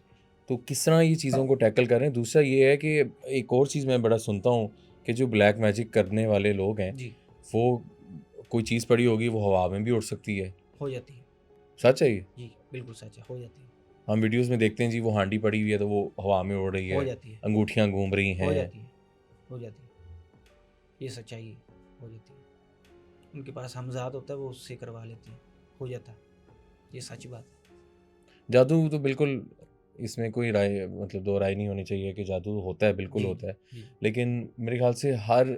A: तो किस तरह ये चीज़ों को टैकल कर रहे हैं? दूसरा ये है कि एक और चीज़ मैं बड़ा सुनता हूँ कि जो ब्लैक मैजिक करने वाले लोग हैं,
B: जी,
A: वो कोई चीज़ पड़ी होगी, वो हवा में भी उड़ सकती है।
B: हो जाती है।
A: सच है ये?
B: जी, बिल्कुल सच है, हो जाती है।
A: हम वीडियोज़ में देखते हैं जी वो हांडी पड़ी हुई है तो वो हवा में उड़ रही
B: हो
A: है,
B: जाती है,
A: अंगूठियाँ घूम रही
B: हो
A: हैं।
B: जाती है, हो जाती है। ये सच्चाई है, हो जाती है। उनके पास हमज़ाद होता है, वो उससे करवा लेते हैं, हो जाता है। ये सच बात है।
A: जादू तो बिल्कुल इसमें कोई राय मतलब दो राय नहीं होनी चाहिए कि जादू होता है, बिल्कुल
B: जी,
A: होता है।
B: जी,
A: लेकिन मेरे ख़्याल से हर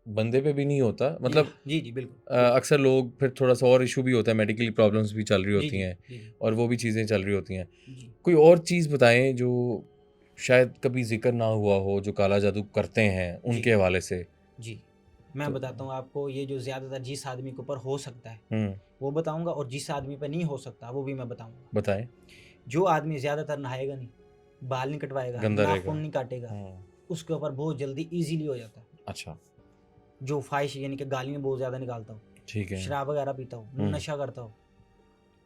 A: बंदे पे भी नहीं होता
B: जी,
A: मतलब
B: जी, जी, बिल्कुल, बिल्कुल।
A: अक्सर लोग फिर थोड़ा-सा और इश्यू भी होता है, मेडिकली प्रॉब्लम्स भी चल रही
B: जी,
A: होती
B: जी,
A: हैं
B: जी, जी,
A: और वो भी चीज़ें चल रही होती हैं।
B: जी,
A: कोई और चीज़ बताएँ जो शायद कभी ज़िक्र ना हुआ हो, जो काला जादू करते हैं,
B: जी,
A: उनके हवाले से?
B: जी। मैं
A: तो
B: बताता हूँ आपको, ये जो ज़्यादातर जिस आदमी के ऊपर हो सकता है,
A: हुँ,
B: वो बताऊँगा, और जिस आदमी पे नहीं हो सकता, वो भी मैं बताऊँगा।
A: बताएँ।
B: जो आदमी ज़्यादातर नहाएगा नहीं, बाल नहीं कटवाएगा,
A: गंदा रहेगा।
B: नाख़ून नहीं काटेगा,
A: हुँ,
B: उसके ऊपर बहुत जल्दी ईज़िली हो जाता है।
A: अच्छा,
B: जो फ़ाहिश यानी कि गालियाँ बहुत ज़्यादा निकालता हो,
A: ठीक है।
B: शराब वगैरह पीता हो,
A: हुँ,
B: नशा करता हो,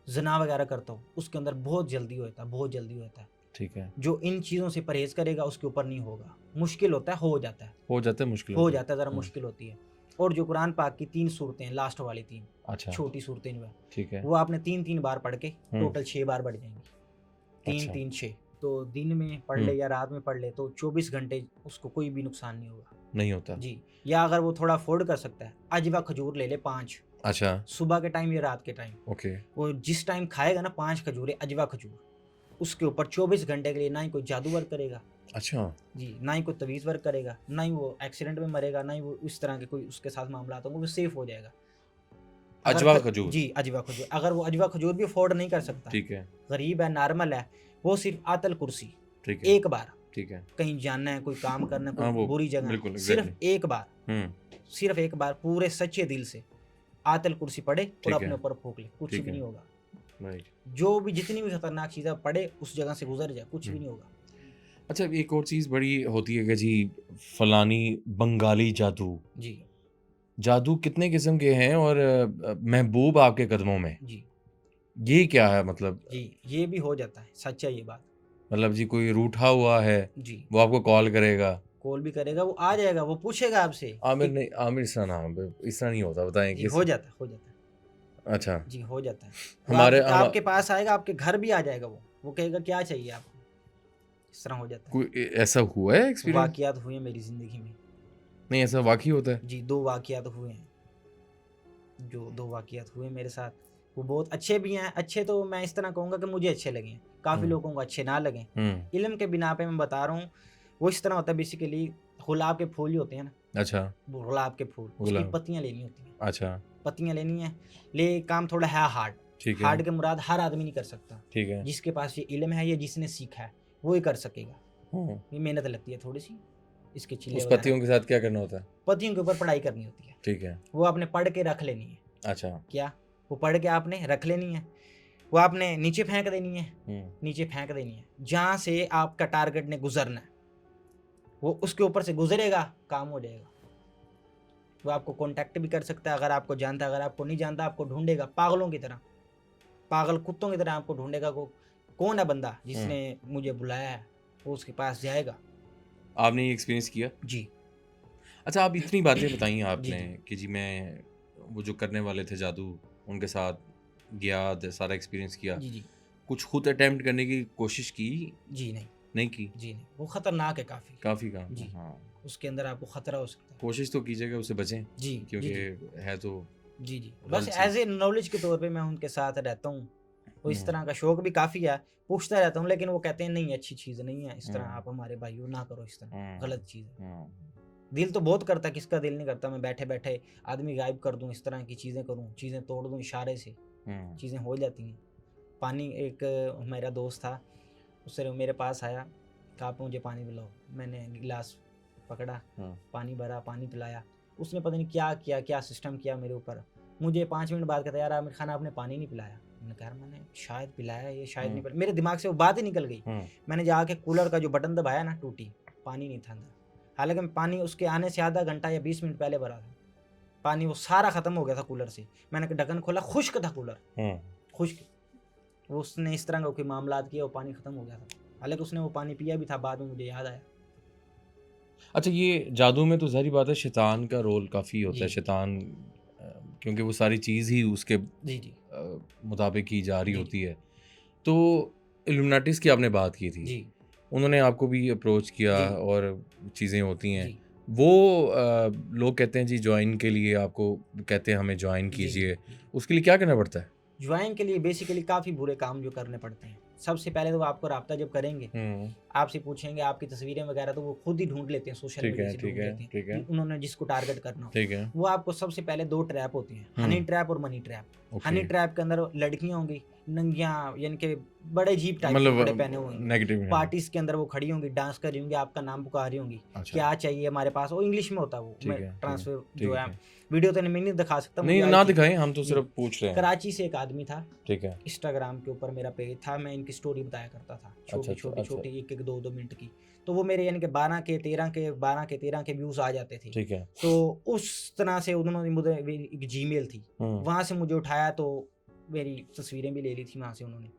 B: ज़िना वगैरह करता हो, उसके अंदर बहुत जल्दी हो जाता है, बहुत जल्दी हो जाता है।
A: ठीक है।
B: जो इन चीज़ों से परहेज़ करेगा, उसके ऊपर नहीं होगा। मुश्किल होता है, हो जाता है।
A: हो जाता है, मुश्किल
B: हो
A: होता है।
B: जाता है, ज़रा
A: हुँ,
B: मुश्किल होती है। और जो कुरान पाक की 3 सूरतें हैं, लास्ट वाली 3
A: अच्छा,
B: छोटी सूरतें जो हैं,
A: ठीक है।
B: वो आपने 3-3 बार पढ़ के
A: हुँ,
B: टोटल 6 बार बढ़ जाएँगी। 3,
A: अच्छा,
B: 3, 6 तो दिन में पढ़ ले
A: हुँ,
B: या रात में पढ़ ले, तो 24 घंटे उसको कोई भी नुकसान नहीं होगा।
A: नहीं होता।
B: जी, या अगर वो थोड़ा अफ़ोर्ड कर सकता है, अजवा खजूर ले ले 5,
A: अच्छा,
B: सुबह के टाइम या रात के टाइम।
A: ओके,
B: वो जिस टाइम खाएगा ना 5 खजूरें, अजवा खजूर, उसके ऊपर 24 घंटे के लिए ना ही कोई जादू वर्क करेगा,
A: अच्छा,
B: जी, ना ही कोई तवीज़ वर्क करेगा, ना ही वो एक्सीडेंट में मरेगा, ना ही वो इस तरह के कोई उसके साथ मामलात होंगे, वो सेफ हो जाएगा।
A: अजवा खजूर।
B: जी, अजवा खजूर। अगर वो अजवा खजूर भी अफ़ोर्ड नहीं कर सकता,
A: ठीक है,
B: गरीब है, नॉर्मल है, वो सिर्फ़ आतल कुर्सी
A: ठीक है,
B: एक बार,
A: ठीक है।
B: कहीं जाना है, कोई काम करना है,
A: हाँ,
B: कोई
A: वो
B: बुरी जगह है,
A: बिल्कुल
B: सिर्फ़
A: एग्ज़ैक्टली।
B: एक बार,
A: हुँ,
B: सिर्फ़ एक बार पूरे सच्चे दिल से आतल कुर्सी पढ़े और
A: ठीक
B: अपने
A: है,
B: ऊपर फूँक ले, कुछ
A: ठीक
B: भी
A: है,
B: नहीं होगा।
A: राइट।
B: जो भी जितनी भी खतरनाक चीज़ें पढ़े, उस जगह से गुज़र जाए, कुछ
A: हुँ।
B: भी नहीं होगा।
A: अच्छा, एक और चीज़ बड़ी होती है कि जी फलानी बंगाली जादू।
B: जी,
A: जादू कितने किस्म के हैं और महबूब आपके कदमों में।
B: जी,
A: ये क्या है मतलब?
B: जी, ये भी हो जाता है, सच है ये बात।
A: मतलब जी कोई रूठा हुआ है,
B: जी,
A: वो आपको कॉल करेगा।
B: कॉल भी करेगा, वो आ जाएगा, वो पूछेगा आपसे
A: आमिर
B: कि
A: नहीं, आमिर इस तरह ना इस तरह नहीं होता, बताएँ
B: जी,
A: कैसे?
B: हो जाता है, हो जाता है।
A: अच्छा,
B: जी, हो जाता है। वो
A: हमारे हम
B: आपके पास आएगा, आपके घर भी आ जाएगा वो। वो कहेगा क्या चाहिए आपको? इस तरह हो जाता है।
A: कोई ऐसा हुआ है एक्सपीरियंस?
B: वाक़यात हुए हैं मेरी ज़िंदगी में।
A: नहीं, ऐसा वाक़ई होता है?
B: जी, 2 वाक़यात हुए हैं। जो 2 वाक़यात हुए मेरे साथ, वो बहुत अच्छे भी हैं। अच्छे तो मैं इस तरह कहूँगा कि मुझे अच्छे लगे हैं। काफ़ी
A: हुँ,
B: लोगों को अच्छे ना लगें।
A: हुँ,
B: इल्म के बिना पे मैं बता रहा हूँ, वो इस तरह होता है बेसिकली गुलाब के फूल जो होते हैं ना,
A: अच्छा,
B: वो गुलाब के फूल, उसकी
A: गुलाब,
B: पत्तियाँ लेनी होती हैं।
A: अच्छा,
B: पत्तियाँ लेनी हैं, ले काम थोड़ा है हार्ड।
A: ठीक है,
B: हार्ड के मुराद हर आदमी नहीं कर सकता।
A: ठीक है।
B: जिसके पास ये इल्म है या जिसने सीखा है, वो ही कर सकेगा।
A: हुँ,
B: ये मेहनत लगती है थोड़ी-सी, इसके
A: उस
B: छिले वगैरह
A: पत्तियों के साथ क्या करना होता है?
B: पत्तियों के ऊपर पढ़ाई करनी होती है।
A: ठीक है,
B: वो आपने पढ़ के रख लेनी है।
A: अच्छा,
B: क्या? वो पढ़ के आपने रख लेनी है। वो आपने नीचे फेंक देनी है,
A: हुँ,
B: नीचे फेंक देनी है। जहाँ से आपका टारगेट ने गुज़रना है, वो उसके ऊपर से गुज़रेगा, काम हो जाएगा। वो आपको कॉन्टैक्ट भी कर सकता है अगर आपको जानता है, अगर आपको नहीं जानता आपको ढूँढेगा पागलों की तरह, पागल कुत्तों की तरह आपको ढूँढेगा वो कौन है बंदा
A: हुँ।
B: जिसने मुझे बुलाया है, वो उसके पास जाएगा।
A: आपने ये एक्सपीरियंस किया?
B: जी।
A: अच्छा, आप इतनी बातें बताई
B: जी,
A: आपने
B: जी।
A: कि जी मैं वो जो करने वाले थे जादू, उनके साथ गया, द सारा एक्सपीरियंस किया।
B: जी, जी।
A: कुछ खुद अटेम्प्ट करने की कोशिश की?
B: जी, नहीं।
A: नहीं की?
B: जी, नहीं। वो खतरनाक है काफ़ी।
A: काफ़ी काम है,
B: जी,
A: हाँ।
B: उसके अंदर आपको खतरा हो सकता है।
A: कोशिश तो कीजिएगा उससे बचें,
B: जी, जी,
A: क्योंकि
B: जी।
A: है तो
B: जी, जी। बस
A: गलत चीज़।
B: ऐज़ ए नॉलेज के तौर पे मैं उनके साथ रहता हूँ। वो इस
A: हुँ,
B: तरह का शौक भी काफ़ी है, पूछता रहता हूँ लेकिन वो कहते हैं नहीं अच्छी चीज़ नहीं है, इस तरह
A: हुँ,
B: आप हमारे भाई हो, ना करो इस तरह,
A: हुँ,
B: गलत चीज़ है।
A: हुँ,
B: दिल तो बहुत करता है, किसका दिल नहीं करता मैं बैठे-बैठे आदमी गायब कर दूँ, इस तरह की चीज़ें करूँ, चीज़ें तोड़ दूँ इशारे से,
A: हुँ,
B: चीज़ें हो जाती हैं। पानी एक मेरा दोस्त था, उससे मेरे पास आया, कहा आप मुझे पानी पिलाओ। मैंने गिलास पकड़ा,
A: हुँ,
B: पानी भरा, पानी पिलाया। उसने पता नहीं क्या किया, क्या सिस्टम किया मेरे ऊपर। मुझे 5 मिनट बाद कहता है, "यार आमिर खान आपने पानी नहीं पिलाया।" मैंने कहा, "यार मैंने शायद पिलाया है, ये शायद नहीं
A: हुँ,
B: पिलाया।" मेरे दिमाग से वो बात ही निकल गई।
A: हुँ,
B: मैंने जाके कूलर का जो बटन दबाया ना टूटी, पानी नहीं था अंदर। हालाँकि मैं पानी उसके आने से आधा घंटा या 20 मिनट पहले भरा था। पानी वो सारा खत्म हो गया था कूलर से। मैंने ढक्कन खोला, खुश्क था कूलर,
A: हुँ।
B: खुश्क। वो उसने इस तरह का कोई मामलात किया, वो पानी खत्म हो गया था। हालाँकि उसने वो पानी पिया भी था, बाद में मुझे याद आया।
A: अच्छा, ये जादू में तो ज़ाहिर सी बात है शैतान का रोल काफ़ी होता है,
B: जी।
A: शैतान क्योंकि वो सारी चीज़ ही उसके
B: जी, जी।
A: मुताबिक की जा रही
B: जी, जी।
A: होती है। तो इल्यूमिनाटीज़ की आपने बात की थी।
B: जी।
A: उन्होंने आपको भी अप्रोच किया
B: जी।
A: और चीज़ें होती हैं।
B: जी।
A: वो लोग कहते हैं जी जॉइन के लिए आपको कहते हैं हमें जॉइन
B: जी, जी।
A: कीजिए।
B: जी।
A: उसके लिए क्या करना पड़ता है?
B: ज्वाइन के लिए बेसिकली काफ़ी बुरे काम जो करने पड़ते हैं। सबसे पहले तो वो आपको राब्ता जब करेंगे,
A: हुँ,
B: आपसे पूछेंगे आपकी तस्वीरें वगैरह तो वो खुद ही ढूँढ लेते हैं, सोशल
A: ठीक
B: मीडिया
A: है,
B: से
A: ठीक
B: ढूँढ
A: है,
B: लेते हैं,
A: ठीक है,
B: उन्होंने जिसको टारगेट करना हो।
A: ठीक है।
B: वो आपको सबसे पहले 2 ट्रैप होती हैं,
A: हुँ,
B: हनी ट्रैप और money trap.
A: Okay.
B: Honey trap के अंदर लड़कियाँ होंगी, नंगियाँ यानी कि बड़े अजीब टाइप के
A: मतलब
B: कपड़े पहने हुए होंगे।
A: नेगेटिव हाँ,
B: पार्टीज़ के अंदर वो खड़ी होंगी, डांस कर रही होंगी, आपका नाम पुकार रही होंगी,
A: अच्छा,
B: क्या चाहिए हमारे पास? वो इंग्लिश में होता है वो, मैं
A: ठीक है, ठीक है,
B: ट्रांसफ़र जो
A: ठीक
B: है
A: है।
B: वीडियो तो मैं नहीं दिखा सकता, मुझे
A: नहीं,
B: आई
A: ना
B: थी।
A: दिखाएँ, हम तो
B: जी,
A: सिर्फ़ पूछ रहे हैं।
B: कराची से एक आदमी था,
A: ठीक है।
B: इंस्टाग्राम के ऊपर मेरा पेज था, मैं इनकी स्टोरी बताया करता था,
A: अच्छा, अच्छा,
B: छोटी-छोटी,
A: अच्छा,
B: छोटी 1-1, 2-2 मिनट की। तो वो मेरे यानी कि 12 के 13 के 12 के 13 के व्यूज़ आ जाते थे।
A: ठीक है।
B: तो उस तरह से उन्होंने मुझे मेरी एक जीमेल थी,
A: हुँ,
B: वहाँ से मुझे उठाया तो मेरी तस्वीरें भी ले ली थी वहाँ से उन्होंने।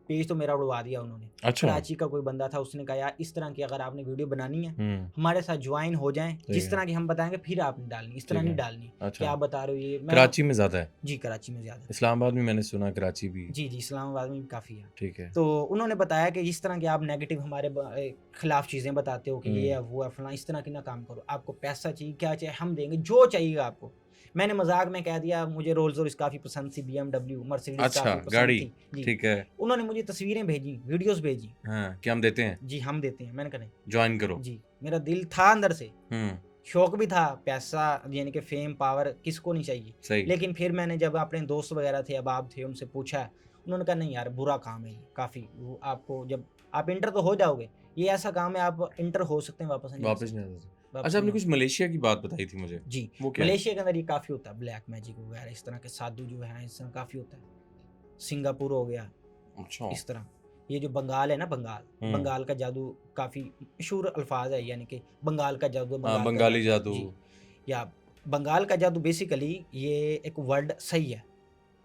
B: पेज तो मेरा उड़वा दिया उन्होंने।
A: अच्छा।
B: कराची का कोई बंदा था, उसने कहा यार इस तरह की अगर आपने वीडियो बनानी है,
A: हुँ,
B: हमारे साथ जॉइन हो जाएँ,
A: ठीक
B: जिस
A: है,
B: तरह की हम बताएँगे फिर आपने डालनी, इस तरह
A: ठीक
B: नहीं
A: है।
B: डालनी।
A: अच्छा,
B: क्या आप बता रहे हो ये मैं
A: कराची में ज़्यादा है।
B: जी, कराची में ज़्यादा।
A: इस्लामाबाद में मैंने सुना कराची भी
B: जी, जी, इस्लामाबाद में भी काफ़ी है।
A: ठीक है।
B: तो उन्होंने बताया कि जिस तरह की आप नेगेटिव हमारे खिलाफ चीज़ें बताते हो कि ये
A: हुँ,
B: है, वो है, फलाँ इस तरह की ना काम करो। आपको पैसा चाहिए, क्या चाहिए हम देंगे, जो चाहिए आपको। मैंने मज़ाक में कह दिया मुझे रोल्स-रॉयस काफ़ी पसंद थी, बीएमडब्ल्यू, मर्सिडीज़
A: अच्छा,
B: काफ़ी पसंद
A: गाड़ी,
B: थी। जी,
A: ठीक है।
B: उन्होंने मुझे तस्वीरें भेजी, वीडियोज़ भेजी।
A: हाँ, क्या हम देते हैं?
B: जी, हम देते हैं। मैंने कहा नहीं।
A: जॉइन करो।
B: जी, मेरा दिल था अंदर से,
A: हुँ,
B: शौक भी था, पैसा यानी कि फेम पावर किसको नहीं चाहिए।
A: सही।
B: लेकिन फिर मैंने जब अपने दोस्त वगैरह थे, अहबाब थे, उनसे पूछा, उन्होंने कहा नहीं यार बुरा काम है ये काफ़ी, वो आपको जब आप इंटर तो हो जाओगे, ये ऐसा काम है आप इंटर हो सकते हैं वापस नहीं आ
A: वापस
B: सकते,
A: नहीं आ सकते।
B: वापस
A: अच्छा,
B: नहीं
A: आपने
B: आ
A: कुछ
B: सकते।
A: मलेशिया की बात बताई थी मुझे,
B: जी,
A: वो क्या है?
B: मलेशिया के अंदर ये काफ़ी होता है, ब्लैक मैजिक वगैरह इस तरह के साधु जो हैं, इस तरह काफ़ी होता है। सिंगापुर हो गया,
A: अच्छा।
B: इस तरह। ये जो बंगाल है ना, बंगाल,
A: हुँ।
B: बंगाल का जादू काफ़ी मशहूर अल्फ़ाज़ है, यानी कि बंगाल का जादू,
A: हाँ,
B: बंगाल का
A: बंगाली
B: जादू।
A: जादू।
B: जी, या बंगाल का जादू बेसिकली ये एक वर्ड सही है।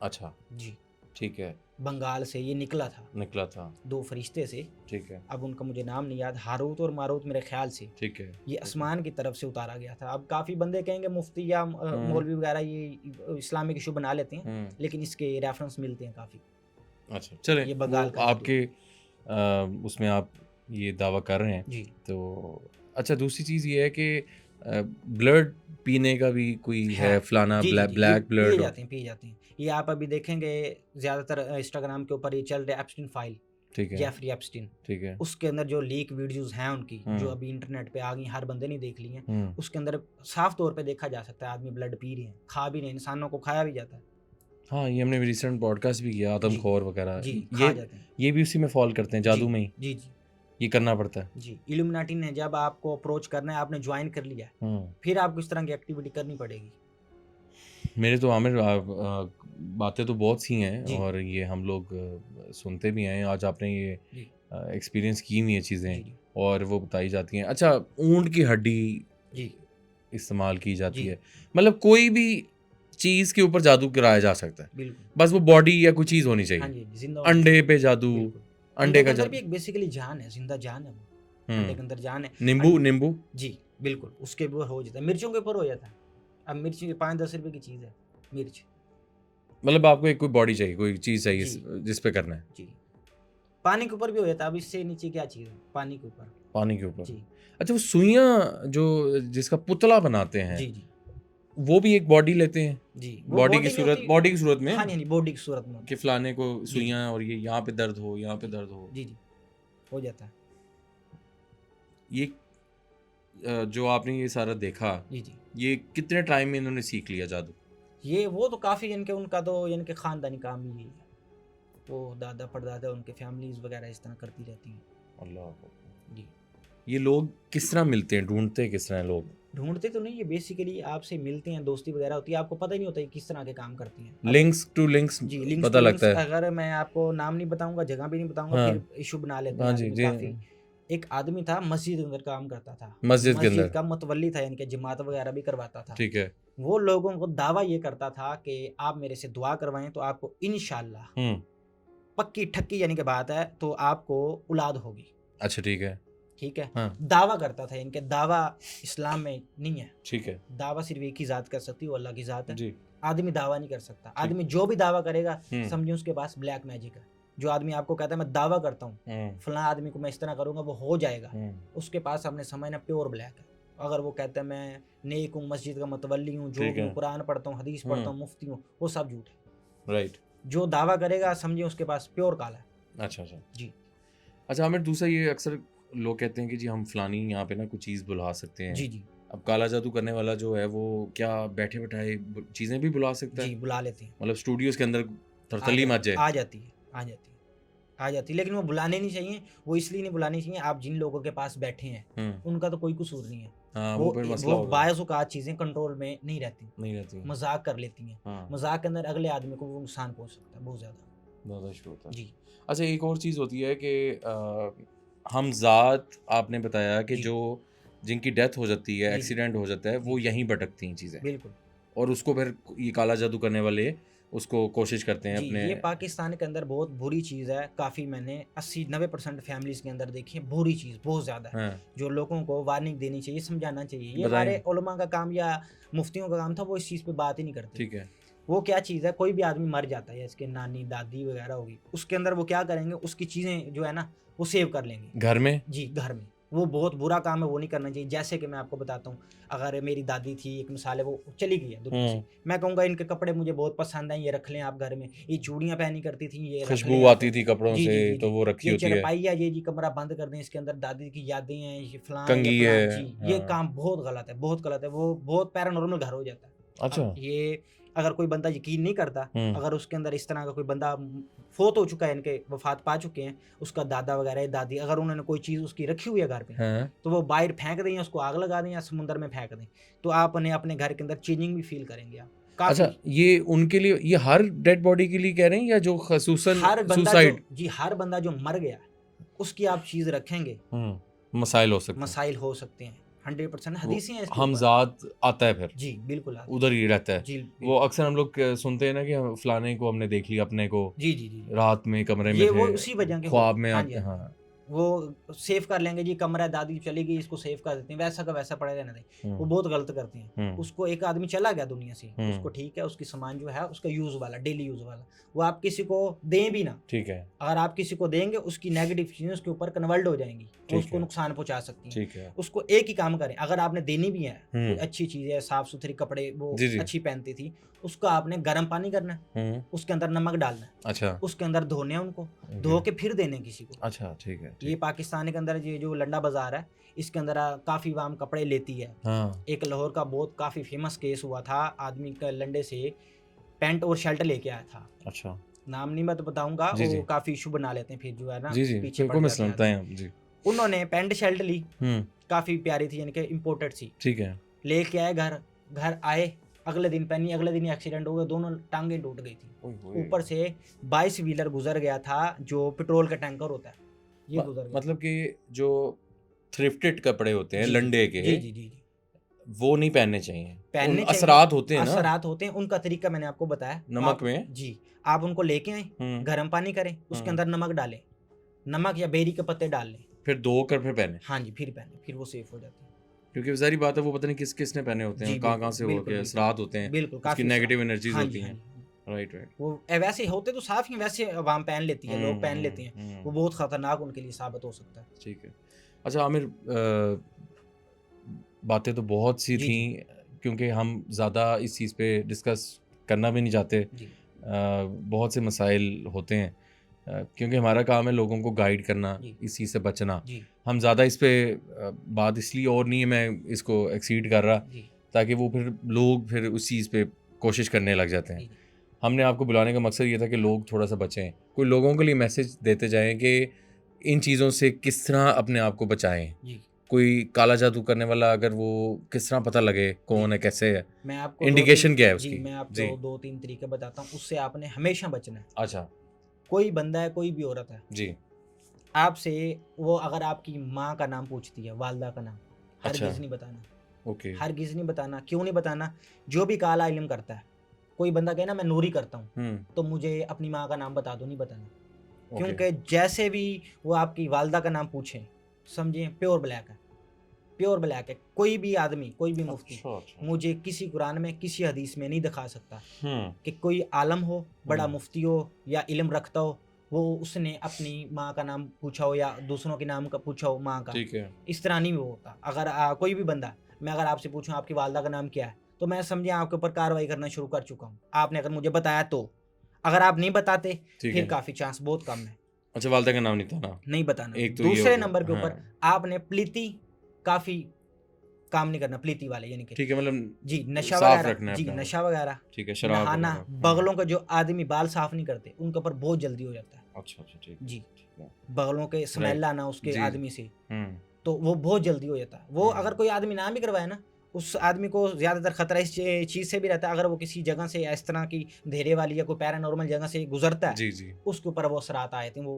A: अच्छा,
B: जी,
A: ठीक है,
B: बंगाल से ये निकला था,
A: निकला था।
B: 2 फरिश्ते से,
A: ठीक है,
B: अब उनका मुझे नाम नहीं याद, हारूत और मारूत मेरे ख़्याल से।
A: ठीक है,
B: ये
A: ठीक है।
B: आसमान की तरफ से उतारा गया था। अब काफ़ी बंदे कहेंगे मुफ्ती या
A: हुँ,
B: मौलवी वगैरह ये इस्लामिक इश्यू बना लेते हैं,
A: हुँ।
B: लेकिन इसके रेफ़रेंस मिलते हैं काफ़ी।
A: अच्छा, चलें,
B: ये
A: वो
B: बंगाल का जादू है।
A: आपके उसमें आप ये दावा कर रहे हैं,
B: जी।
A: तो अच्छा, दूसरी चीज़ ये है कि ब्लड पीने का भी कोई
B: है।
A: है, फलाना
B: जी, जी, जी, ये
A: ब्लैक
B: पिए
A: ब्लड हो।
B: जाते हैं, पिए जाते हैं। ये आप अभी देखेंगे ज़्यादातर इंस्टाग्राम के ऊपर ये चल रहा है एप्स्टीन फाइल,
A: ठीक है,
B: जेफरी एप्स्टीन।
A: ठीक है।
B: उसके अंदर जो लीक वीडियोज़ हैं उनकी, जो
A: हुँ,
B: अभी इंटरनेट पे आ गई, हर बंदे ने देख ली हैं।
A: हुँ।
B: उसके अंदर साफ तौर पे देखा जा सकता है आदमी ब्लड पी रहे हैं, खा भी रहे हैं, इंसानों को खाया भी जाता है।
A: हाँ, ये हमने रिसेंट पॉडकास्ट भी किया,
B: जी,
A: आदमखोर वगैरह,
B: जी,
A: ये
B: खा जाते हैं।
A: ये भी उसी में फ़ॉल करते हैं,
B: जी,
A: जादू में ही,
B: जी, जी,
A: ये करना पड़ता है।
B: जी। इल्यूमिनाटी ने जब आपको अप्रोच करना है, आपने जॉइन कर लिया है,
A: हुँ।
B: फिर आपको इस तरह की एक्टिविटी करनी पड़ेगी।
A: मेरे तो आमिर बातें तो बहुत सी हैं
B: जी,
A: और ये हम लोग सुनते भी हैं। आज आपने ये
B: जी,
A: एक्सपीरियंस की हुई हैं चीज़ें
B: जी, जी,
A: और वो बताई जाती हैं। अच्छा, ऊँट की हड्डी
B: जी,
A: इस्तेमाल की जाती
B: जी,
A: है। मतलब कोई भी चीज़ के ऊपर जादू कराया जा सकता है।
B: बिल्कुल।
A: बस वो बॉडी या कोई चीज़ होनी
B: हाँ
A: चाहिए।
B: जी, जी, ज़िंदा होनी
A: अंडे
B: चाहिए।
A: पे जादू,
B: बिल्कुल। अंडे
A: अंडे
B: के
A: का
B: अंदर भी
A: जादू।
B: एक बेसिकली जान है, ज़िंदा जान है वो। अंडे
A: हुँ।
B: के अंदर जान है।
A: नींबू
B: अन
A: नींबू
B: जी, बिल्कुल, उसके ऊपर हो जाता है। मिर्चों के ऊपर हो जाता है। अब मिर्च 5-10 रुपए की चीज़ है, मिर्च।
A: मतलब आपको एक कोई बॉडी चाहिए, कोई चीज़ चाहिए
B: जी,
A: जिस पे करना है,
B: जी। पानी के ऊपर भी हो जाता है, अब इससे नीचे क्या चीज़ है? पानी के ऊपर।
A: पानी के ऊपर।
B: जी,
A: अच्छा, वो सुइयाँ जो जिसका पुतला बनाते हैं,
B: जी, जी,
A: वो भी एक बॉडी लेते हैं?
B: जी। वो बॉडी नहीं होती।
A: बॉडी की सूरत में
B: हाँ जी, हाँ जी, बॉडी की सूरत में
A: कि
B: होता है।
A: फलाने को
B: जी, जी,
A: सुइयाँ और ये यहाँ पे दर्द हो, यहाँ पे
B: जी,
A: दर्द हो।
B: जी, जी, हो जाता है।
A: ये जो आपने ये सारा देखा,
B: जी, जी।
A: ये कितने टाइम में इन्होंने सीख लिया जादू?
B: ये वो तो काफ़ी यानी कि उनका तो यानी कि ख़ानदानी काम ही यही है। वो दादा-परदादा उनके फैमिलीज़ वग़ैरह इस तरह करती रहती हैं।
A: अल्लाह अकबर।
B: जी।
A: ये लोग किस तरह मिलते हैं, ढूँढते किस तरह हैं लोग?
B: ढूँढते तो नहीं, ये बेसिकली आपसे मिलते हैं, दोस्ती वगैरह होती है, आपको पता ही नहीं होता ये किस तरह के काम करती हैं। अब
A: लिंक्स टू लिंक्स
B: जी, लिंक्स
A: पता
B: टू
A: लगता
B: लिंक्स,
A: है।
B: अगर मैं आपको नाम नहीं बताऊँगा, जगह भी नहीं बताऊँगा,
A: हाँ,
B: फिर इश्यू बना लेते हैं
A: हाँ जी,
B: आदमी
A: जी।
B: काफ़ी। एक आदमी था, मस्जिद के अंदर काम करता था।
A: मस्जिद के
B: मस्जिद
A: अंदर,
B: का मतवल्ली था, यानी कि जमात वगैरह भी करवाता था।
A: ठीक है।
B: वो लोगों को दावा ये करता था कि आप मेरे से दुआ करवाएँ तो आपको इंशाअल्लाह,
A: हुँ,
B: पक्की-ठक्की यानी कि बात है, तो आपको औलाद होगी।
A: अच्छा ठीक है।
B: ठीक है?
A: हाँ,
B: दावा करता था, यानी कि दावा इस्लाम में नहीं है।
A: ठीक है।
B: दावा सिर्फ़ एक ही ज़ात कर सकती है, वो अल्लाह की ज़ात है।
A: जी,
B: आदमी दावा नहीं कर सकता।
A: ठीक।
B: आदमी जो भी दावा करेगा,
A: हुँ,
B: समझिए उसके पास ब्लैक मैजिक है। जो आदमी आपको कहता है मैं दावा करता हूँ,
A: हुँ,
B: फलाँ आदमी को मैं इस तरह करूँगा वो हो जाएगा,
A: हुँ,
B: उसके पास आपने समझना प्योर ब्लैक है। अगर वो कहता है मैं नेक हूँ, मस्जिद का मतवल्ली हूँ, जो
A: ठीक
B: भी
A: है।
B: हूँ, कुरान पढ़ता हूँ, हदीस पढ़ता
A: हुँ,
B: हूँ, मुफ्ती हूँ, वो सब झूठ है।
A: राइट।
B: जो दावा करेगा समझिए उसके पास प्योर काला है।
A: अच्छा, अच्छा।
B: जी,
A: अच्छा आमिर, दूसरा ये अक्सर लोग कहते हैं कि जी हम फलानी यहाँ पे ना कोई चीज़ बुला सकते हैं।
B: जी, जी,
A: अब काला जादू करने वाला जो है वो क्या बैठे-बैठाए चीज़ें भी बुला सकता है?
B: जी, बुला लेते हैं।
A: मतलब स्टूडियोज़ के अंदर
B: आ
A: तरतली
B: जा
A: मच जाए?
B: आ जाती है, आ जाती है। आ जाती है, लेकिन वो बुलाने नहीं चाहिए, वो इसलिए नहीं बुलानी चाहिए, आप जिन लोगों के पास बैठे हैं,
A: हुँ,
B: उनका तो कोई कसूर नहीं है।
A: हाँ, वो
B: वो
A: फिर मसला
B: वो
A: होगा।
B: बाज़-औक़ात चीज़ें कंट्रोल में नहीं रहती,
A: नहीं रहती है।
B: मज़ाक कर लेती हैं।
A: हाँ,
B: मज़ाक के अंदर अगले आदमी को वो नुकसान पहुँच सकता है बहुत ज़्यादा।
A: ज़्यादा इशू होता है।
B: जी,
A: अच्छा, एक और चीज़ होती है कि हमज़ात आपने बताया कि
B: जी,
A: जो जिनकी डेथ हो जाती है,
B: जी, जी,
A: एक्सीडेंट हो जाता है,
B: जी,
A: वो यहीं भटकती हैं चीज़ें
B: बिल्कुल।
A: और उसको फिर ये काला जादू करने वाले उसको कोशिश करते हैं
B: जी,
A: अपने।
B: ये पाकिस्तान के अंदर बहुत बुरी चीज़ है, काफ़ी मैंने 80-90% फैमिलीज़ के अंदर देखी है, बुरी चीज़ बहुत ज़्यादा है,
A: हाँ,
B: जो लोगों को वार्निंग देनी चाहिए, समझाना चाहिए। ये
A: बताएँ?
B: हमारे उलमा का काम या मुफ्तियों का काम था, वो इस चीज़ पे बात ही नहीं करते।
A: ठीक है।
B: वो क्या चीज़ है, कोई भी आदमी मर जाता है या इसके नानी, दादी वगैरह होगी, उसके अंदर वो क्या करेंगे, उसकी चीज़ें जो है ना, वो सेव कर लेंगे।
A: घर में?
B: जी, घर में। वो बहुत बुरा काम है, वो नहीं करना चाहिए। जैसे कि मैं आपको बताता हूँ, अगर मेरी दादी थी, एक मिसाल है, वो चली गई है दुनिया से, मैं कहूँगा इनके कपड़े मुझे बहुत पसंद हैं, ये रख लें आप घर में। ये चूड़ियाँ पहनी करती थी, ये रख लें
A: खुशबू
B: आप।
A: आती थी कपड़ों
B: जी,
A: से
B: जी, जी,
A: तो
B: जी।
A: वो रखी
B: ये
A: होती है।
B: चारपाई है, ये जी कमरा बंद कर दें, इसके अंदर दादी की यादें हैं, ये फलां है, ये
A: कंघी
B: फलां है।
A: है,
B: जी, ये
A: हाँ।
B: काम बहुत गलत है, बहुत गलत है। वो बहुत पैरानॉर्मल घर हो जाता है।
A: अच्छा।
B: अब ये अगर कोई बंदा यकीन नहीं करता,
A: हुँ।
B: अगर उसके अंदर इस तरह का कोई बंदा फ़ौत हो चुका है, इनके वफ़ात पा चुके हैं, उसका दादा वगैरह या दादी, अगर उन्होंने कोई चीज़ उसकी रखी हुई है घर पे,
A: हाँ।
B: तो वो बाहर फेंक दें या उसको आग लगा दें या समुद्र में फेंक दें, तो आपने अपने घर के अंदर चेंजिंग भी फ़ील करेंगे आप,
A: अच्छा,
B: काफ़ी।
A: ये उनके लिए, ये हर डेड बॉडी के लिए कह रहे हैं या जो खसूसन
B: हर बंदा जो
A: सुसाइड?
B: जी, हर बंदा जो मर गया, उसकी आप चीज़ रखेंगे,
A: मसाइल हो सकते हैं।
B: मसाइल हो सकते हैं। 100%
A: वो
B: हदीसें हैं इसके ऊपर।
A: हमज़ात आता है फिर,
B: जी, बिल्कुल आता है।
A: उधर ही रहता है।
B: जी,
A: वो
B: बिल्कुल।
A: अक्सर हम लोग सुनते हैं ना कि फलाने को हमने देख लिया, अपने को
B: जी, जी, जी, जी।
A: रात में कमरे में
B: ये वो
A: थे,
B: उसी वजह के
A: ख्वाब
B: होते हैं।
A: में
B: हाँ जी,
A: आते।
B: हाँ जी।
A: हाँ।
B: वो सेव कर लेंगे जी, कमरा दादी चली गई, इसको सेव कर देते हैं, वैसा का वैसा पड़े रहने दें। वो
A: हुँ,
B: बहुत गलत करते हैं।
A: हुँ,
B: उसको एक आदमी चला गया दुनिया से, उसको
A: हुँ,
B: ठीक है, उसकी सामान जो है उसका यूज़ वाला, डेली यूज़ वाला, वो आप किसी को दें भी ना,
A: ठीक है,
B: अगर आप किसी को देंगे, उसकी नेगेटिव चीज़ें उसके ऊपर कन्वर्ट हो जाएँगी, वो
A: ठीक
B: उसको
A: है,
B: नुकसान पहुँचा सकती हैं।
A: ठीक है।
B: उसको एक ही काम करें, अगर आपने देनी भी है, कोई
A: हुँ,
B: अच्छी चीज़ है, साफ-सुथरे कपड़े वो
A: जी, जी।
B: अच्छी पहनती थी, उसका आपने गर्म पानी करना है,
A: हुँ,
B: उसके अंदर नमक डालना है,
A: अच्छा,
B: उसके अंदर धोने हैं उनको,
A: ओके।
B: धो के फिर देने हैं किसी को।
A: अच्छा, ठीक है,
B: ये
A: ठीक।
B: पाकिस्तान के अंदर ये जो लंडा बाज़ार है, इसके अंदर काफ़ी वाम कपड़े लेती है।
A: हाँ,
B: एक लाहौर का बहुत काफ़ी फ़ेमस केस हुआ था, आदमी का लंडे से पैंट और शर्ट लेके आया था।
A: अच्छा।
B: नाम नहीं मैं तो बताऊँगा,
A: जी,
B: वो
A: जी।
B: काफ़ी इश्यू बना लेते हैं फिर जो है ना,
A: जी, जी,
B: पीछे
A: कोई
B: पड़
A: कोई
B: जाते
A: मसला
B: हैं
A: नहीं,
B: आदमी।
A: बताएँ आप। जी।
B: उन्होंने पैंट शर्ट ली,
A: हुँ,
B: काफ़ी प्यारी थी, यानी कि इम्पोर्टेड सी।
A: ठीक है।
B: लेके आए घर, घर आए, अगले दिन पहनी, अगले दिन ही एक्सीडेंट हो गया, दोनों टाँगें टूट गई थी।
A: ओए होए!
B: ऊपर से 22 व्हीलर गुज़र गया था, जो पेट्रोल का टैंकर होता है, ये
A: म
B: गुज़र गया
A: मतलब
B: था।
A: कि जो थ्रिफ्टेड कपड़े होते हैं
B: जी, जी।
A: लंडे के,
B: जी, जी, जी, जी।
A: वो नहीं पहनने चाहिए। उन
B: पहनने चाहिए,
A: असरात होते हैं ना
B: असरात होते हैं, उनका तरीका मैंने आपको बताया।
A: नमक
B: आप
A: में।
B: जी, आप उनको लेके आएँ,
A: हुँ,
B: गर्म पानी करें, उसके
A: हुँ।
B: अंदर नमक डालें, नमक या बेरी के पत्ते डाल लें।
A: फिर धो कर फिर पहने।
B: हाँ जी, फिर पहनें, फिर वो सेफ हो जाती है।
A: क्योंकि ज़ाहिर बात है वो पता नहीं किस-किसने पहने होते हैं,
B: जी,
A: कहाँ-कहाँ
B: बिल्कुल,
A: से हो
B: बिल्कुल,
A: के
B: बिल्कुल।
A: असरात होते हैं,
B: बिल्कुल,
A: उसकी
B: काफ़ी असरात।
A: नेगेटिव एनर्जीज़
B: हाँ जी,
A: होती
B: हाँ
A: हैं।
B: जी।
A: Right, right.
B: वो वैसे होते तो साफ़ ही, वैसे अवाम पहन लेती है, लोग
A: हुँ,
B: पहन लेते हैं।
A: हुँ,
B: वो
A: हुँ।
B: बहुत खतरनाक उनके लिए साबित हो सकता है।
A: ठीक है। अच्छा आमिर, बातें तो बहुत सी
B: जी,
A: थी,
B: जी।
A: क्योंकि हम ज़्यादा इस चीज़ पे डिस्कस करना भी नहीं चाहते।
B: जी,
A: बहुत से मसाइल होते हैं, क्योंकि हमारा काम है लोगों को गाइड करना,
B: जी,
A: इस चीज़ से बचना।
B: जी,
A: हम ज़्यादा इस पे बात इसलिए और नहीं है, मैं इसको एक्सीड कर रहा,
B: जी,
A: ताकि वो फिर लोग फिर उस चीज़ पे कोशिश करने लग जाते हैं।
B: जी,
A: हमने आपको बुलाने का मकसद ये था कि लोग थोड़ा-सा बचें। कोई लोगों के लिए मैसेज देते जाएँ कि इन चीज़ों से किस तरह अपने आप को बचाएँ।
B: जी,
A: कोई काला जादू करने वाला अगर वो किस तरह पता लगे
B: जी।
A: कौन है, कैसे है?
B: मैं आपको 2-3
A: इंडिकेशन क्या है
B: जी,
A: उसकी?
B: मैं
A: जी।
B: आपको 2-3 तरीके बताता हूँ, उससे आपने हमेशा बचना है।
A: अच्छा।
B: कोई बंदा है, कोई भी औरत है,
A: जी।
B: आपसे वो अगर आपकी माँ का नाम पूछती है, वालदा का नाम,
A: अच्छा।
B: हरगिज़ नहीं बताना,
A: ओके।
B: हरगिज़ नहीं बताना। क्यों नहीं बताना? जो भी काला इल्म करता है, कोई बंदा कहे ना मैं नूरी करता हूँ,
A: हुँ।
B: तो मुझे अपनी माँ का नाम बता दो, नहीं बताना।
A: ओके।
B: क्योंकि जैसे भी वो आपकी वालदा का नाम पूछें, समझिए प्योर ब्लैक है, प्योर ब्लैक है। कोई भी आदमी, कोई भी मुफ्ती
A: अच्छा, अच्छा।
B: मुझे किसी कुरान में, किसी हदीस में नहीं दिखा सकता
A: हुँ,
B: कि कोई आलम हो, बड़ा
A: हुँ।
B: मुफ्ती हो या इल्म रखता हो, वो उसने अपनी माँ का नाम पूछा हो या दूसरों के नाम का पूछा हो माँ का।
A: ठीक है।
B: इस तरह नहीं वो होता। अगर कोई भी बंदा, मैं अगर आपसे पूछूँ आपकी वालदा का नाम क्या है? तो मैं समझिए आपके ऊपर कार्रवाई करना शुरू कर चुका हूँ। आपने अगर मुझे बताया तो। अगर आप नहीं बताते,
A: ठीक
B: फिर
A: है।
B: काफ़ी चांस बहुत कम है,
A: अच्छा, वालदा का नाम नहीं था ना?
B: नहीं बताना।
A: एक तो ये हो
B: दूसरे
A: गया।
B: नंबर के ऊपर
A: हाँ।
B: आपने प्लीती काफ़ी काम नहीं करना, प्लीती वाले यानी कि
A: ठीक है,
B: जी,
A: मतलब
B: नशा
A: साफ
B: वगैरह
A: रखना है
B: जी,
A: अपने आप को।
B: नशा वगैरह,
A: ठीक है, शराब
B: नहाना,
A: वगैरह। हुँ।
B: बगलों का जो आदमी बाल साफ नहीं करते, उनके ऊपर बहुत जल्दी हो जाता है।
A: अच्छा, अच्छा, ठीक है,
B: जी,
A: ठीक है।
B: बगलों के स्मेल
A: राइट।
B: आना उसके
A: जी, जी।
B: आदमी से,
A: हुँ,
B: तो वो बहुत जल्दी हो जाता है। वो अगर
A: हुँ।
B: कोई आदमी ना भी करवाए ना, उस आदमी को ज़्यादातर खतरा इस चीज़ से भी रहता है, अगर वो किसी जगह से इस तरह की अंधेरे वाली या कोई पैरानॉर्मल जगह से गुज़रता है,
A: जी, जी।
B: उसके ऊपर वो असरात आए थे, वो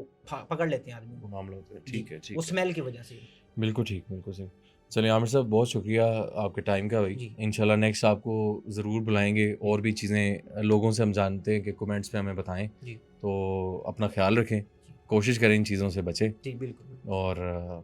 B: पकड़ लेते हैं आदमी को।
A: मामला होता है।
B: जी,
A: ठीक है,
B: वो
A: ठीक है।
B: स्मेल की वजह से।
A: बिल्कुल ठीक, बिल्कुल सही। चलिए आमिर साहब, बहुत शुक्रिया आपके टाइम का भाई।
B: जी,
A: इंशाल्लाह नेक्स्ट आपको ज़रूर बुलाएँगे,
B: जी,
A: और भी चीज़ें लोगों से हम जानते हैं कि कमेंट्स में हमें बताएँ।
B: जी,
A: तो अपना ख़्याल रखें,
B: जी,
A: कोशिश करें इन चीज़ों से बचें,
B: जी, बिल्कुल, बिल्कुल।
A: और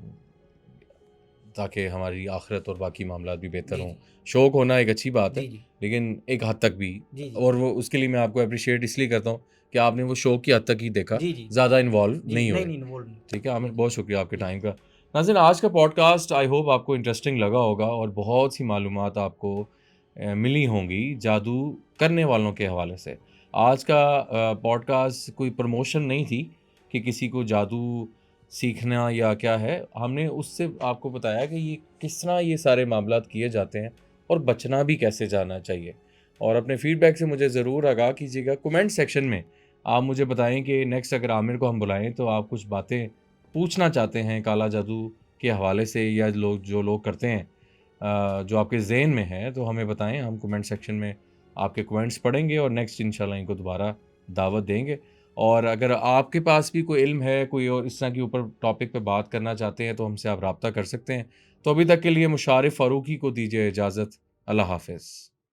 A: ताकि हमारी आखिरत और बाकी मामलात भी बेहतर
B: जी,
A: हों।
B: जी,
A: शौक होना एक अच्छी बात है,
B: जी, जी,
A: लेकिन एक हद तक भी,
B: जी, जी,
A: और वो उसके लिए मैं आपको एप्रिशिएट इसलिए करता हूँ कि आपने वो शौक की हद तक ही देखा,
B: जी, जी,
A: ज़्यादा इन्वॉल्व
B: जी,
A: नहीं
B: नहीं,
A: हुए।
B: नहीं, इन्वॉल्व नहीं।
A: ठीक है आमिर,
B: जी,
A: बहुत शुक्रिया आपके
B: जी,
A: टाइम का। नाज़रीन, आज का पॉडकास्ट आई होप आपको इंटरेस्टिंग लगा होगा और बहुत सी मालूमात आपको मिली होंगी जादू करने वालों के हवाले से। आज का पॉडकास्ट कोई प्रमोशन नहीं थी कि किसी को जादू सीखना या क्या है। हमने उससे आपको बताया कि ये किस तरह ये सारे मामलात किए जाते हैं और बचना भी कैसे जाना चाहिए। और अपने फीडबैक से मुझे ज़रूर आगाह कीजिएगा। कमेंट सेक्शन में आप मुझे बताएँ कि नेक्स्ट अगर आमिर को हम बुलाएँ तो आप कुछ बातें पूछना चाहते हैं काला जादू के हवाले से या जो लोग करते हैं जो आपके ज़हन में है, तो हमें बताएँ। हम कमेंट सेक्शन में आपके कमेंट्स पढ़ेंगे और नेक्स्ट इंशाल्लाह इनको दोबारा दावत देंगे। और अगर आपके पास भी कोई इल्म है, कोई और इस तरह के ऊपर टॉपिक पे बात करना चाहते हैं, तो हमसे आप राब्ता कर सकते हैं। तो अभी तक के लिए मुशारिफ़ फ़ारूकी को दीजिए इजाज़त। अल्लाह हाफ़िज़।